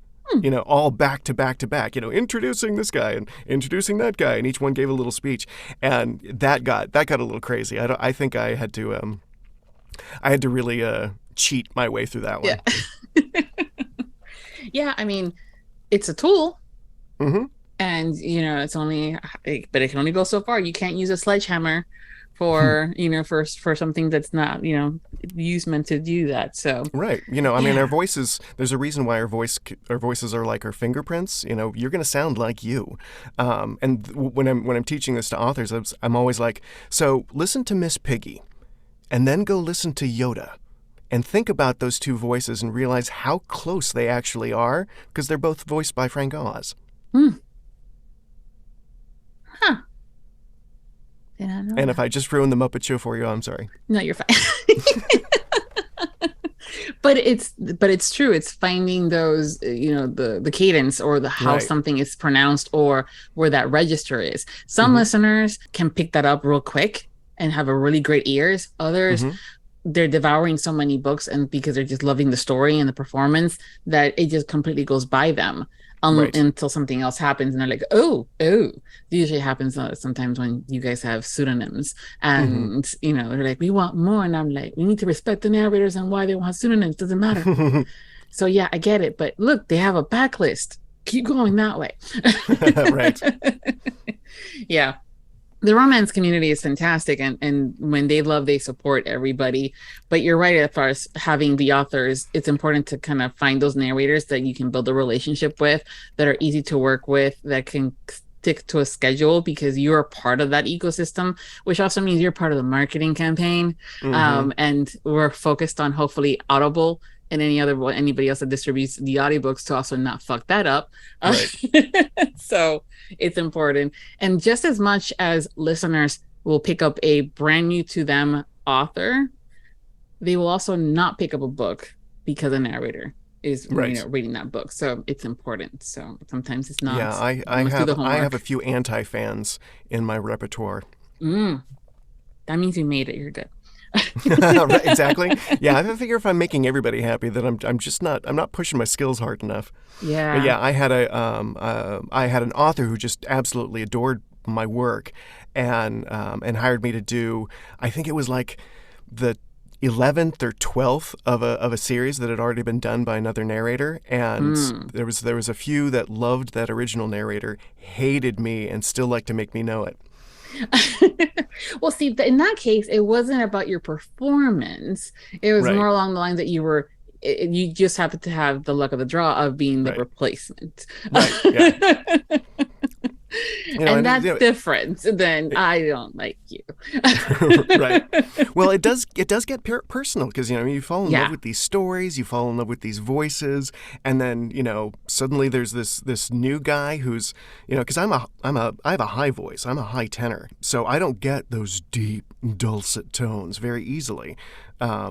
All back to back to back, introducing this guy and introducing that guy, and each one gave a little speech, and that got a little crazy. I think I had to really cheat my way through that one. Yeah. Yeah, I mean, it's a tool, and it's only, but it can only go so far. You can't use a sledgehammer for for something that's not used meant to do that. So right, I mean, our voices, there's a reason why our voices are like our fingerprints. You're going to sound like you. And when I'm teaching this to authors, I'm always like, so listen to Miss Piggy, and then go listen to Yoda, and think about those 2 voices and realize how close they actually are, because they're both voiced by Frank Oz. Huh. And if I just ruined the Muppet Show for you, I'm sorry. No, you're fine. But it's true. It's finding those, the cadence, or the how something is pronounced, or where that register is. Some listeners can pick that up real quick and have a really great ears. Others, they're devouring so many books, and because they're just loving the story and the performance, that it just completely goes by them. Until something else happens, and they're like, oh. It usually happens sometimes when you guys have pseudonyms, and they're like, we want more, and I'm like, we need to respect the narrators and why they want pseudonyms. Doesn't matter. So yeah, I get it, but look, they have a backlist. Keep going that way. Right. Yeah. The romance community is fantastic, and when they love, they support everybody. But you're right, as far as having the authors, it's important to kind of find those narrators that you can build a relationship with, that are easy to work with, that can stick to a schedule, because you're a part of that ecosystem, which also means you're part of the marketing campaign. And we're focused on, hopefully, Audible and anybody else that distributes the audiobooks to also not fuck that up. Right. So it's important. And just as much as listeners will pick up a brand new to them author, they will also not pick up a book because a narrator is reading that book. So it's important. So sometimes it's not. Yeah, I have a few anti-fans in my repertoire. That means you made it. You're good. Right, exactly. Yeah, I figure if I'm making everybody happy, that I'm not pushing my skills hard enough. Yeah. But yeah, I had an author who just absolutely adored my work, and hired me to do, I think it was like the 11th or 12th of a series that had already been done by another narrator, and there was a few that loved that original narrator, hated me, and still like to make me know it. Well, see, in that case, it wasn't about your performance. It was more along the lines that you just happened to have the luck of the draw of being the replacement. Right. Yeah. And that's different than I don't like you. Right. Well, it does get personal because you fall in love with these stories, you fall in love with these voices, and then suddenly there's this new guy who's because I have a high voice, I'm a high tenor, so I don't get those deep dulcet tones very easily. I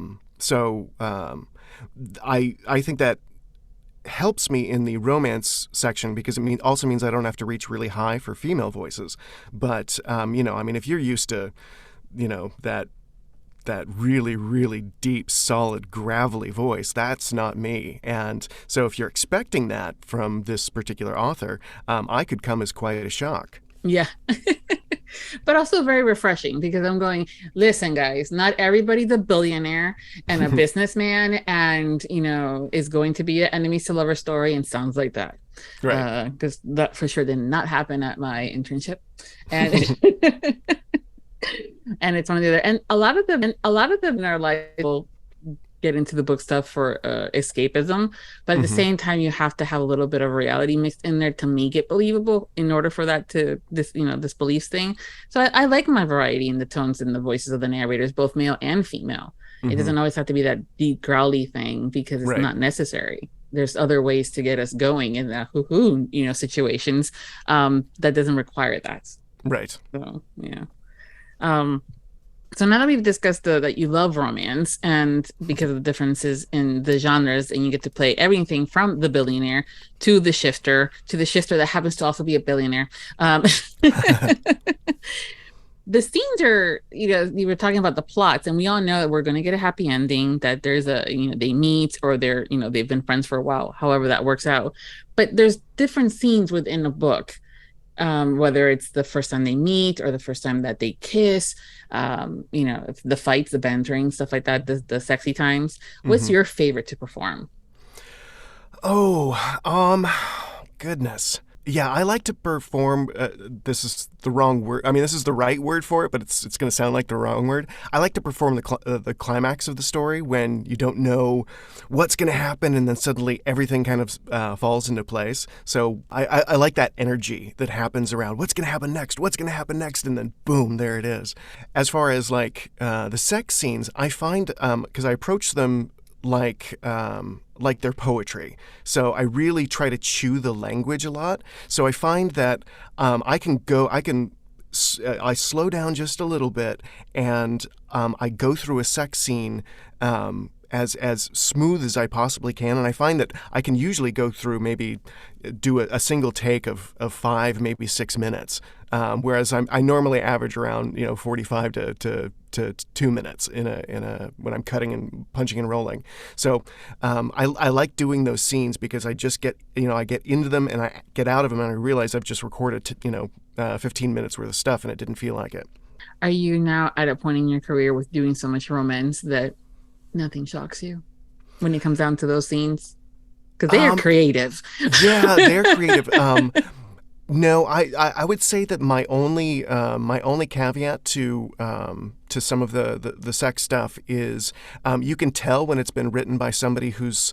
think that helps me in the romance section because it also means I don't have to reach really high for female voices. But if you're used to that really, really deep, solid, gravelly voice, that's not me. And so if you're expecting that from this particular author, I could come as quite a shock. Yeah. But also very refreshing because I'm going, listen, guys, not everybody's a billionaire and a businessman and, is going to be an enemies to lover story and sounds like that. Right. Because that for sure did not happen at my internship. And and it's one of the other. And a lot of them are like, well, get into the book stuff for escapism, but at the same time you have to have a little bit of reality mixed in there to make it believable in order for that to this beliefs thing. So I like my variety in the tones and the voices of the narrators, both male and female. It doesn't always have to be that deep growly thing because it's not necessary. There's other ways to get us going in the situations that doesn't require that. Right. So yeah. So now that we've discussed that you love romance and because of the differences in the genres, and you get to play everything from the billionaire to the shifter that happens to also be a billionaire. The scenes are, you were talking about the plots, and we all know that we're going to get a happy ending, that there's they meet or they're, they've been friends for a while, however that works out. But there's different scenes within a book. Whether it's the first time they meet or the first time that they kiss, the fights, the bantering, stuff like that, the sexy times. What's your favorite to perform? Goodness. Yeah, I like to perform, this is the wrong word. I mean, this is the right word for it, but it's going to sound like the wrong word. I like to perform the climax of the story when you don't know what's going to happen and then suddenly everything kind of falls into place. So I like that energy that happens around what's going to happen next, and then boom, there it is. As far as the sex scenes, I find, because I approach them like their poetry. So I really try to chew the language a lot. So I find that I slow down just a little bit and I go through a sex scene as smooth as I possibly can. And I find that I can usually go through maybe do a single take of 5, maybe 6 minutes. Whereas I normally average around 45 to 2 minutes in a when I'm cutting and punching and rolling. So I like doing those scenes because I just get I get into them and I get out of them and I realize I've just recorded 15 minutes worth of stuff and it didn't feel like it. Are you now at a point in your career with doing so much romance that nothing shocks you when it comes down to those scenes? Because they are creative. Yeah, they're creative. No, I would say that my only caveat to some of the sex stuff is you can tell when it's been written by somebody who's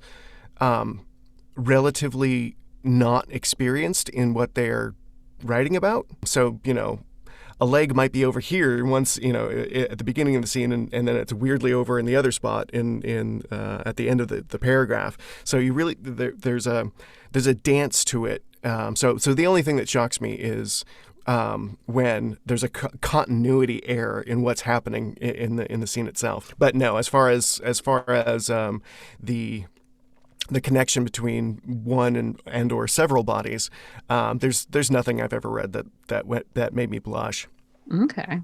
relatively not experienced in what they're writing about. So a leg might be over here once at the beginning of the scene, and then it's weirdly over in the other spot in at the end of the paragraph. So you really there's a dance to it. So the only thing that shocks me is when there's a continuity error in what's happening in the scene itself. But no, as far as the connection between one and or several bodies, there's nothing I've ever read that made me blush. Okay.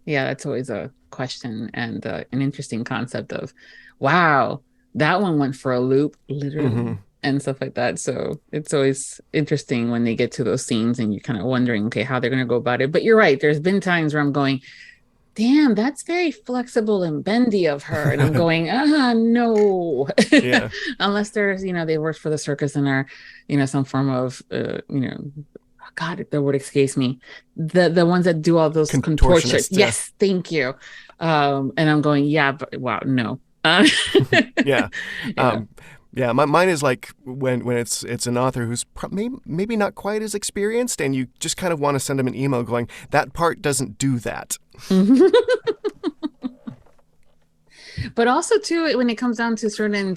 Yeah, that's always a question and an interesting concept of, wow, that one went for a loop, literally, and stuff like that. So it's always interesting when they get to those scenes and you're kind of wondering, okay, how they're going to go about it. But you're right. There's been times where I'm going, damn, that's very flexible and bendy of her. And I'm going, no. Yeah. Unless there's, they worked for the circus and are, some form of, God, the word escapes me. The ones that do all those contortions. Yeah. Yes, thank you. And I'm going, yeah, but wow, no. Yeah. Yeah, mine is like when it's an author who's maybe not quite as experienced, and you just kind of want to send them an email going, that part doesn't do that. But also too, when it comes down to certain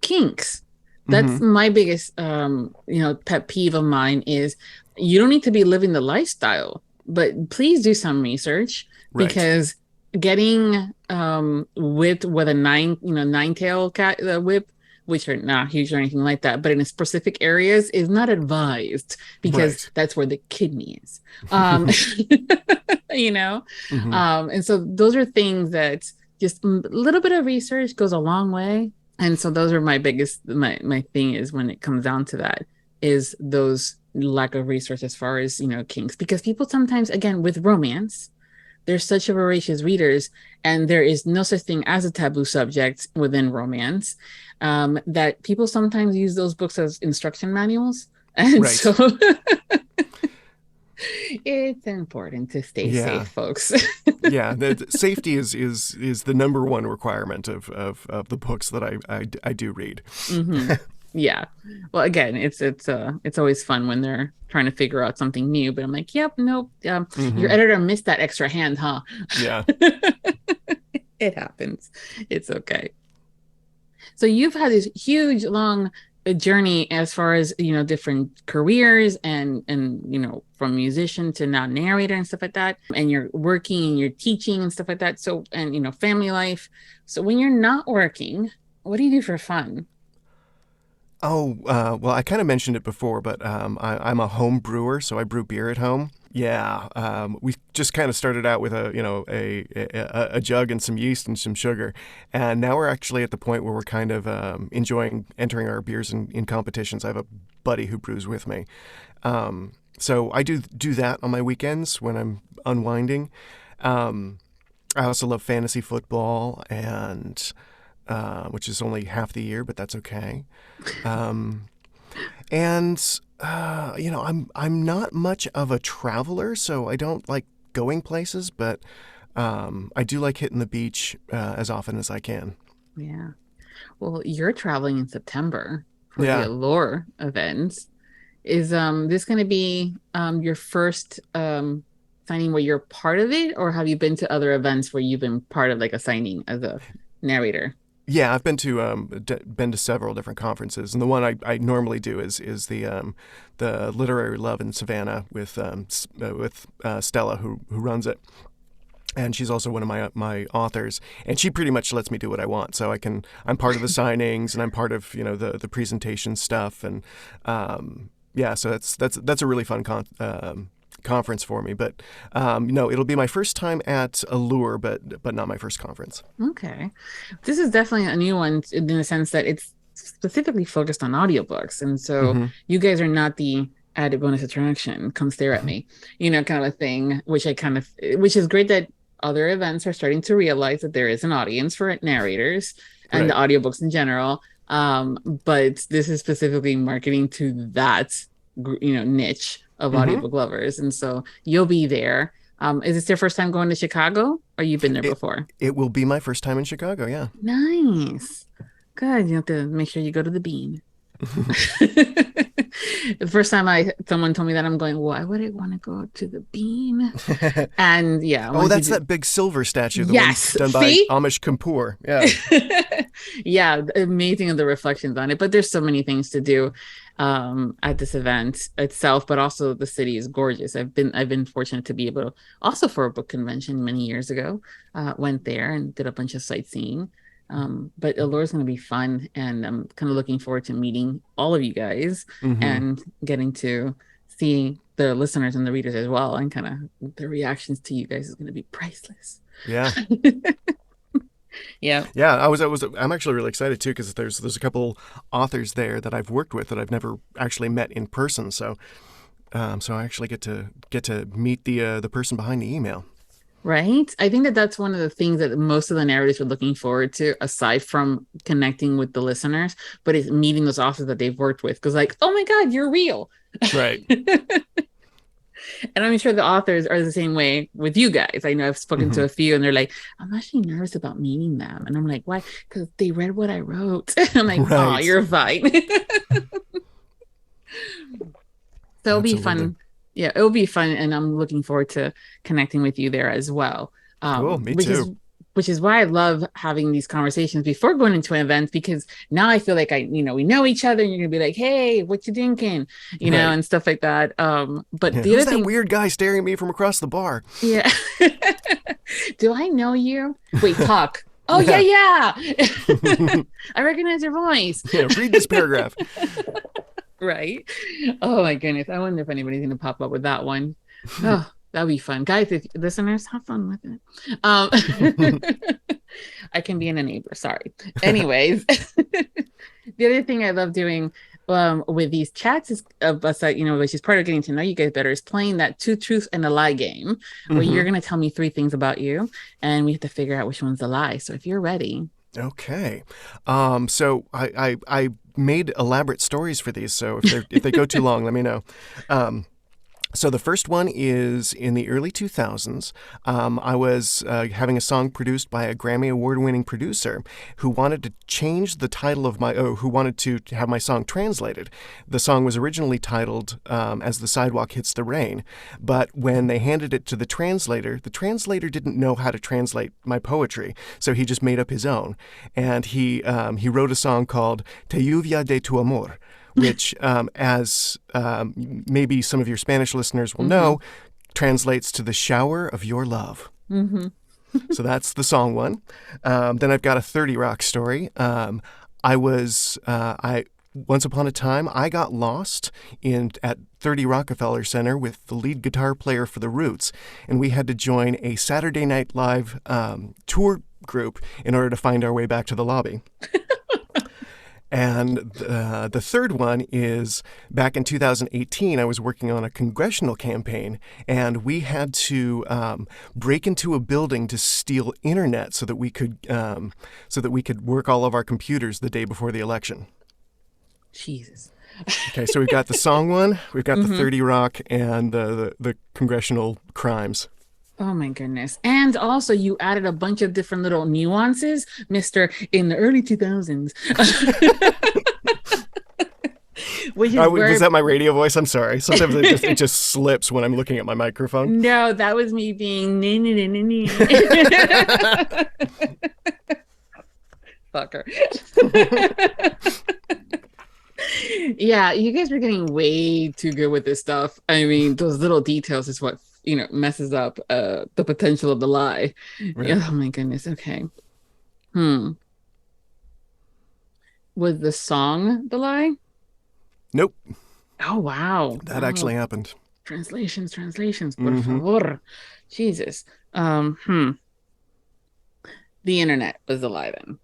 kinks, that's my biggest pet peeve of mine is you don't need to be living the lifestyle, but please do some research, because getting whipped with a nine-tail cat whip, which are not huge or anything like that, but in specific areas is not advised, because that's where the kidney is. And so those are things that just a little bit of research goes a long way. And so those are my thing is when it comes down to that, is those lack of research as far as, kinks, because people sometimes, again, with romance, there's such a voracious readers, and there is no such thing as a taboo subject within romance, that people sometimes use those books as instruction manuals. And so it's important to stay safe, folks. Yeah, the safety is the number one requirement of the books that I do read. Yeah. Well, again, it's always fun when they're trying to figure out something new, but I'm like, yep, nope. Your editor missed that extra hand, huh? Yeah. It happens. It's okay. So you've had this huge, long journey as far as, different careers and, from musician to now narrator and stuff like that. And you're working and you're teaching and stuff like that. So, and, family life. So when you're not working, what do you do for fun? Oh, well, I kind of mentioned it before, but I'm a home brewer, so I brew beer at home. Yeah, we just kind of started out with a jug and some yeast and some sugar, and now we're actually at the point where we're kind of enjoying entering our beers in competitions. I have a buddy who brews with me, so I do that on my weekends when I'm unwinding. I also love fantasy football, and which is only half the year, but that's okay. I'm not much of a traveler, so I don't like going places, but I do like hitting the beach as often as I can. Yeah. Well, you're traveling in September for the Allure events. Is this going to be your first signing where you're part of it, or have you been to other events where you've been part of like a signing as a narrator? Yeah, I've been to several different conferences, and the one I normally do is the Literary Love in Savannah with Stella, who runs it, and she's also one of my authors, and she pretty much lets me do what I want. So I'm part of the signings, and I'm part of the presentation stuff, and so that's a really fun conference for me. But it'll be my first time at Allure, but not my first conference. Okay, this is definitely a new one in the sense that it's specifically focused on audiobooks, and so you guys are not the added bonus attraction, come stare at me, kind of a thing, which is great that other events are starting to realize that there is an audience for narrators and the audiobooks in general, but this is specifically marketing to that niche of audiobook lovers, and so you'll be there. Is this your first time going to Chicago, or you've been there before? It will be my first time in Chicago. Yeah. Nice. Good. You have to make sure you go to the Bean. The first time someone told me that, I'm going, why would I want to go to the bean? And yeah. Oh, that's that big silver statue. The yes. one done by Amish Kapoor. Yeah. Yeah. Amazing of the reflections on it. But there's so many things to do at this event itself, but also the city is gorgeous. I've been fortunate to be able to, also for a book convention many years ago, went there and did a bunch of sightseeing. But Allure's going to be fun, and I'm kind of looking forward to meeting all of you guys and getting to see the listeners and the readers as well, and kind of the reactions to you guys is going to be priceless. Yeah. Yeah. I'm actually really excited too, because there's a couple authors there that I've worked with that I've never actually met in person. So I actually get to meet the person behind the email. Right. I think that's one of the things that most of the narrators are looking forward to, aside from connecting with the listeners, but it's meeting those authors that they've worked with. Because like, oh my God, you're real. Right. And I'm sure the authors are the same way with you guys. I know I've spoken to a few and they're like, I'm actually nervous about meeting them. And I'm like, why? Because they read what I wrote. I'm like, oh, you're fine. So it'll be fun. Yeah, it'll be fun. And I'm looking forward to connecting with you there as well. Cool, me too. Which is why I love having these conversations before going into an event, because now I feel like we know each other, and you're gonna be like, hey, what you thinking? You know, and stuff like that. But the who's other thing, that weird guy staring at me from across the bar? Yeah. Do I know you? Wait, talk. Oh yeah. I recognize your voice. Yeah, read this paragraph. Right. Oh my goodness. I wonder if anybody's gonna pop up with that one. Oh, that'd be fun. Guys, if listeners, have fun with it. I can be an enabler, sorry. Anyways. The other thing I love doing with these chats is which is part of getting to know you guys better, is playing that 2 truths and a lie game, where you're gonna tell me 3 things about you and we have to figure out which one's the lie. So if you're ready. Okay. So I made elaborate stories for these, so if they go too long, let me know. So the first one is in the early 2000s. I was having a song produced by a Grammy Award-winning producer who wanted to change the title of who wanted to have my song translated. The song was originally titled As the Sidewalk Hits the Rain, but when they handed it to the translator didn't know how to translate my poetry, so he just made up his own. And he wrote a song called Te lluvia de tu amor, which, as maybe some of your Spanish listeners will know, translates to the shower of your love. So that's the song one. Then I've got a 30 Rock story. Once upon a time, I got lost at 30 Rockefeller Center with the lead guitar player for The Roots, and we had to join a Saturday Night Live tour group in order to find our way back to the lobby. And the third one is back in 2018, I was working on a congressional campaign, and we had to break into a building to steal internet so that we could work all of our computers the day before the election. Jesus. Okay, so we've got the song one, we've got the 30 Rock, and the congressional crimes. Oh my goodness. And also you added a bunch of different little nuances, Mr. in the early 2000s. Was that my radio voice? I'm sorry. Sometimes it just slips when I'm looking at my microphone. No, that was me being fucker. Yeah, you guys are getting way too good with this stuff. I mean, those little details is what messes up the potential of the lie. Right. Oh my goodness. Okay. Was the song the lie? Nope. Oh wow. That actually happened. Translations, por favor. Jesus. The internet was the lie then.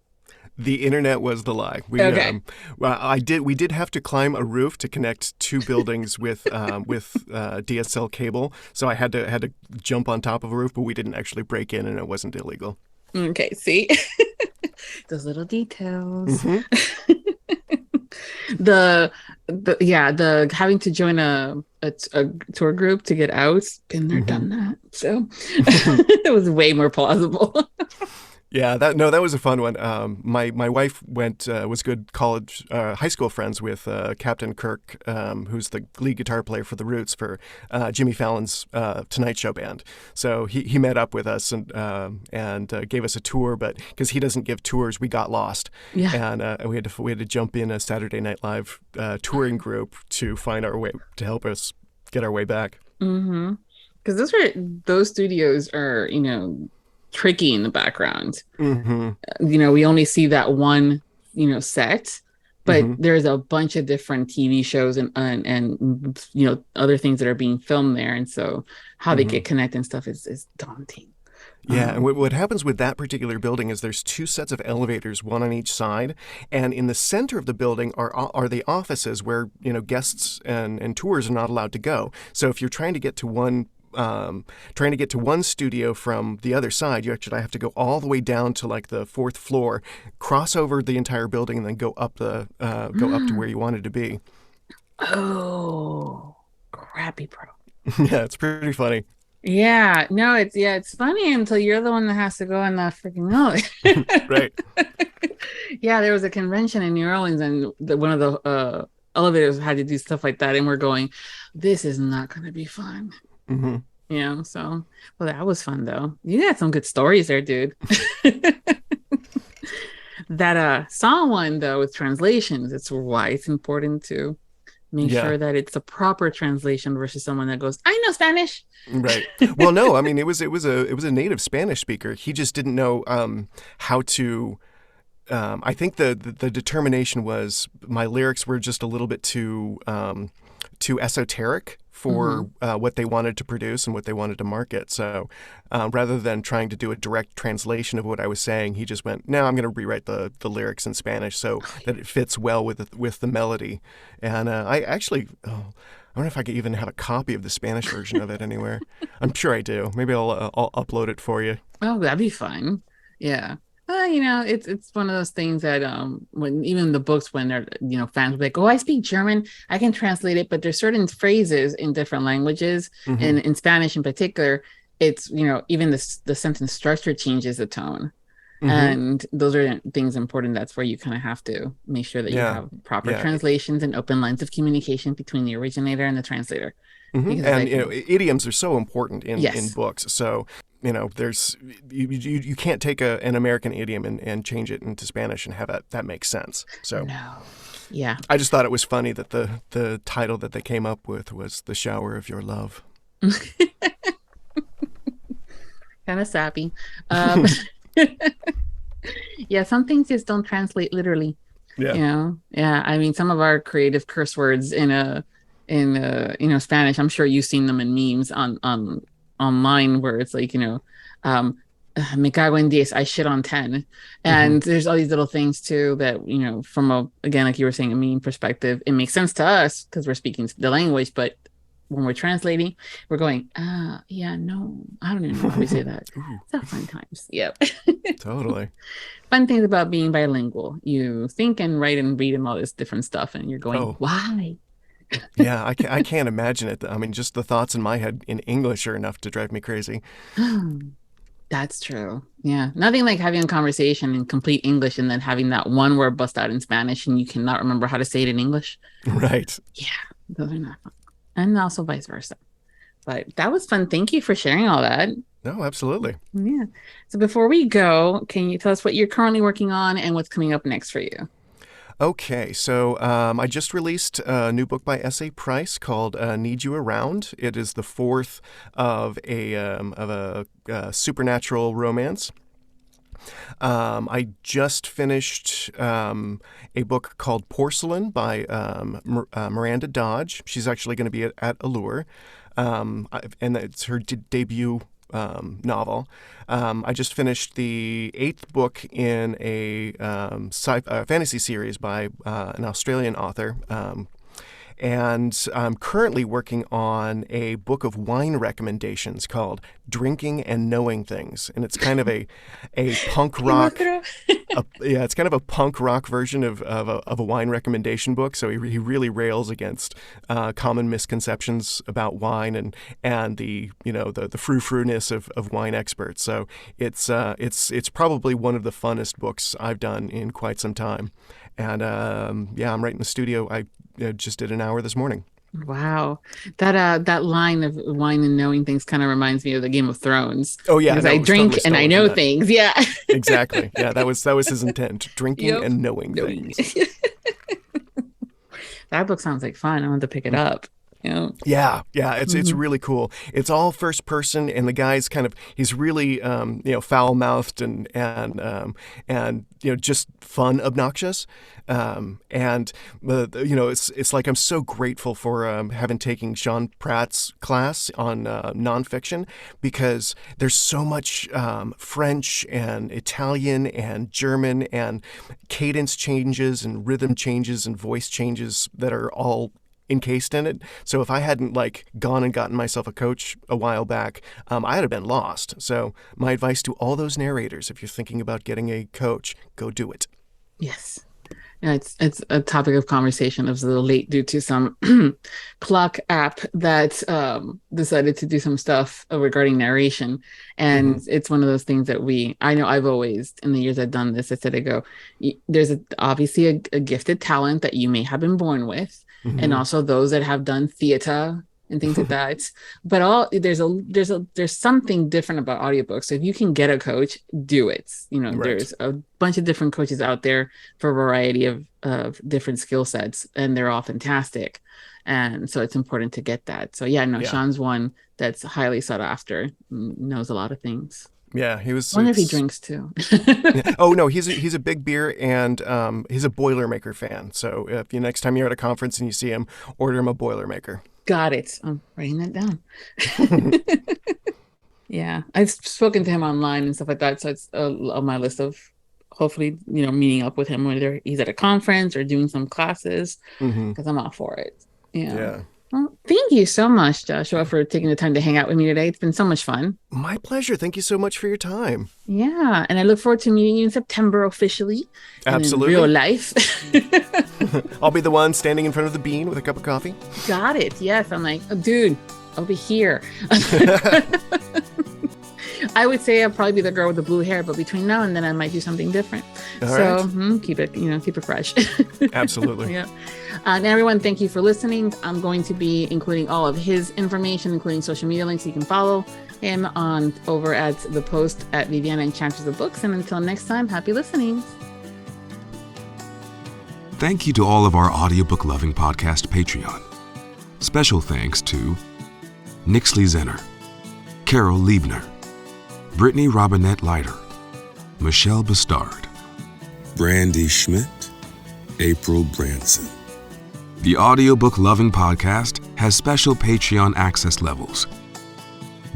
The internet was the lie. We did have to climb a roof to connect 2 buildings with DSL cable. So I had to jump on top of a roof, but we didn't actually break in, and it wasn't illegal. Okay, see? Those little details. The having to join a tour group to get out, been there, done that. So it was way more plausible. Yeah, that was a fun one. My wife was good high school friends with Captain Kirk, who's the lead guitar player for the Roots for Jimmy Fallon's Tonight Show band. So he met up with us and gave us a tour, but because he doesn't give tours, we got lost. Yeah. And we had to jump in a Saturday Night Live touring group to find our way, to help us get our way back. Mm-hmm. Because those studios are, tricky in the background. Mm-hmm. We only see that one, set, but Mm-hmm. there's a bunch of different TV shows and other things that are being filmed there, and so how they get connected and stuff is daunting. Yeah, and what happens with that particular building is there's two sets of elevators, one on each side, and in the center of the building are the offices where guests and tours are not allowed to go. So if you're trying to get to one studio from the other side, you actually have to go all the way down to like the fourth floor, cross over the entire building, and then go up to where you wanted to be. Oh, crappy pro. Yeah, it's pretty funny. Yeah, no, it's funny until you're the one that has to go and not freaking know it. Right. Yeah, there was a convention in New Orleans, and one of the elevators had to do stuff like that, and we're going, this is not going to be fun. Mm-hmm. So, well, that was fun though. You had some good stories there, dude. That song one though with translations, it's why it's important to make sure that it's a proper translation versus someone that goes, I know Spanish. Right. Well, no, I mean it was a native Spanish speaker. He just didn't know how to. I think the determination was my lyrics were just a little bit too esoteric for what they wanted to produce and what they wanted to market. So rather than trying to do a direct translation of what I was saying, he just went, no, I'm going to rewrite the lyrics in Spanish so that it fits well with the melody. And I actually, I don't know if I could even have a copy of the Spanish version of it anywhere. I'm sure I do. Maybe I'll upload it for you. Oh, that'd be fun. Yeah. It's one of those things that when even the books, when they're fans will be like, oh, I speak German, I can translate it, but there's certain phrases in different languages, and in Spanish in particular, it's even the sentence structure changes the tone, and those are things important. That's where you kind of have to make sure that you have proper translations and open lines of communication between the originator and the translator. And idioms are so important in books. So there's you can't take an American idiom and change it into Spanish and have that make sense. So yeah, I just thought it was funny that the title that they came up with was "The Shower of Your Love." Kind of sappy. Yeah, some things just don't translate literally. Yeah. I mean, some of our creative curse words in Spanish, I'm sure you've seen them in memes on online where it's like, me cago en 10, I shit on 10. And there's all these little things too that, from again, like you were saying, a meme perspective, it makes sense to us because we're speaking the language, but when we're translating, we're going, yeah, no, I don't even know how we say that. It's fun times. Yep. Totally. Fun things about being bilingual. You think and write and read and all this different stuff, and you're going, why? Yeah, I can't imagine it. I mean, just the thoughts in my head in English are enough to drive me crazy. That's true. Yeah. Nothing like having a conversation in complete English and then having that one word bust out in Spanish and you cannot remember how to say it in English. Right. Yeah, those are not fun. And also vice versa. But that was fun. Thank you for sharing all that. No, absolutely. Yeah. So before we go, can you tell us what you're currently working on and what's coming up next for you? Okay, so I just released a new book by S.A. Price called Need You Around. It is the fourth of a supernatural romance. I just finished a book called Porcelain by Miranda Dodge. She's actually going to be at Allure, and it's her debut novel. I just finished the 8th book in a fantasy series by an Australian author. And I'm currently working on a book of wine recommendations called Drinking and Knowing Things. And it's kind of a punk rock. It's kind of a punk rock version of a wine recommendation book. So he really rails against common misconceptions about wine and the frou-frou-ness of wine experts. So it's probably one of the funnest books I've done in quite some time. And I'm right in the studio. I just did an hour this morning. Wow. That line of wine and knowing things kind of reminds me of the Game of Thrones. Oh yeah. Because I drink and I know things. Yeah. Exactly. Yeah, that was his intent. Drinking and knowing things. That book sounds like fun. I want to pick it up. Yeah, it's really cool. It's all first person, and the guy's he's really foul-mouthed and just fun, obnoxious. It's like I'm so grateful for having taken Sean Pratt's class on nonfiction, because there's so much French and Italian and German and cadence changes and rhythm changes and voice changes that are all encased in it. So if I hadn't gone and gotten myself a coach a while back, I'd have been lost. So my advice to all those narrators, if you're thinking about getting a coach, go do it. Yes. Yeah, it's a topic of conversation. It was a little late due to some clock app that decided to do some stuff regarding narration. And it's one of those things that I know I've always, in the years I've done this, I said, there's obviously a gifted talent that you may have been born with. And also those that have done theater and things like that. But there's something different about audiobooks. So if you can get a coach, do it. Right. There's a bunch of different coaches out there for a variety of different skill sets, and they're all fantastic. And so it's important to get that. So Sean's one that's highly sought after, knows a lot of things. Yeah, he was. I wonder if he drinks too. Oh no, he's a big beer and he's a Boilermaker fan. So if next time you're at a conference and you see him, order him a Boilermaker. Got it. I'm writing that down. Yeah, I've spoken to him online and stuff like that. So it's on my list of hopefully meeting up with him whether he's at a conference or doing some classes, because I'm all for it. Yeah. Well, thank you so much, Joshua, for taking the time to hang out with me today. It's been so much fun. My pleasure. Thank you so much for your time. Yeah. And I look forward to meeting you in September officially. Absolutely. In real life. I'll be the one standing in front of the bean with a cup of coffee. Got it. Yes. I'm like, dude, I'll be here. I would say I'll probably be the girl with the blue hair, but between now and then I might do something different. Keep it fresh. Absolutely. Yeah. And everyone, thank you for listening. I'm going to be including all of his information, including social media links. You can follow him over at the post at Viviana Enchantress of Books. And until next time, happy listening. Thank you to all of our Audiobook Lovin Podcast Patreon. Special thanks to Nixley Zenner, Carol Liebner, Brittany Robinette Leiter, Michelle Bastard, Brandy Schmidt, April Branson. The Audiobook Lovin Podcast has special Patreon access levels.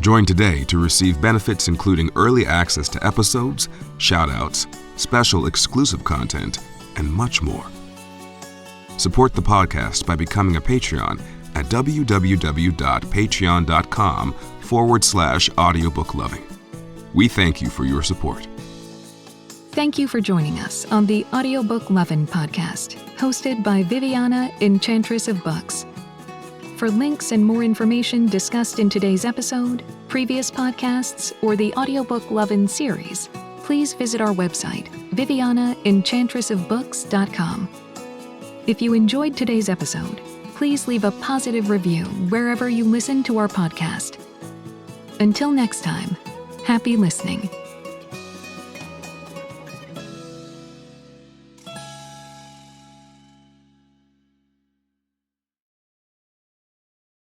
Join today to receive benefits including early access to episodes, shout-outs, special exclusive content, and much more. Support the podcast by becoming a Patreon at www.patreon.com/audiobooklovin. We thank you for your support. Thank you for joining us on the Audiobook Lovin Podcast, hosted by Viviana, Enchantress of Books. For links and more information discussed in today's episode, previous podcasts, or the Audiobook Lovin Series, please visit our website, vivianaenchantressofbooks.com. If you enjoyed today's episode, please leave a positive review wherever you listen to our podcast. Until next time, happy listening.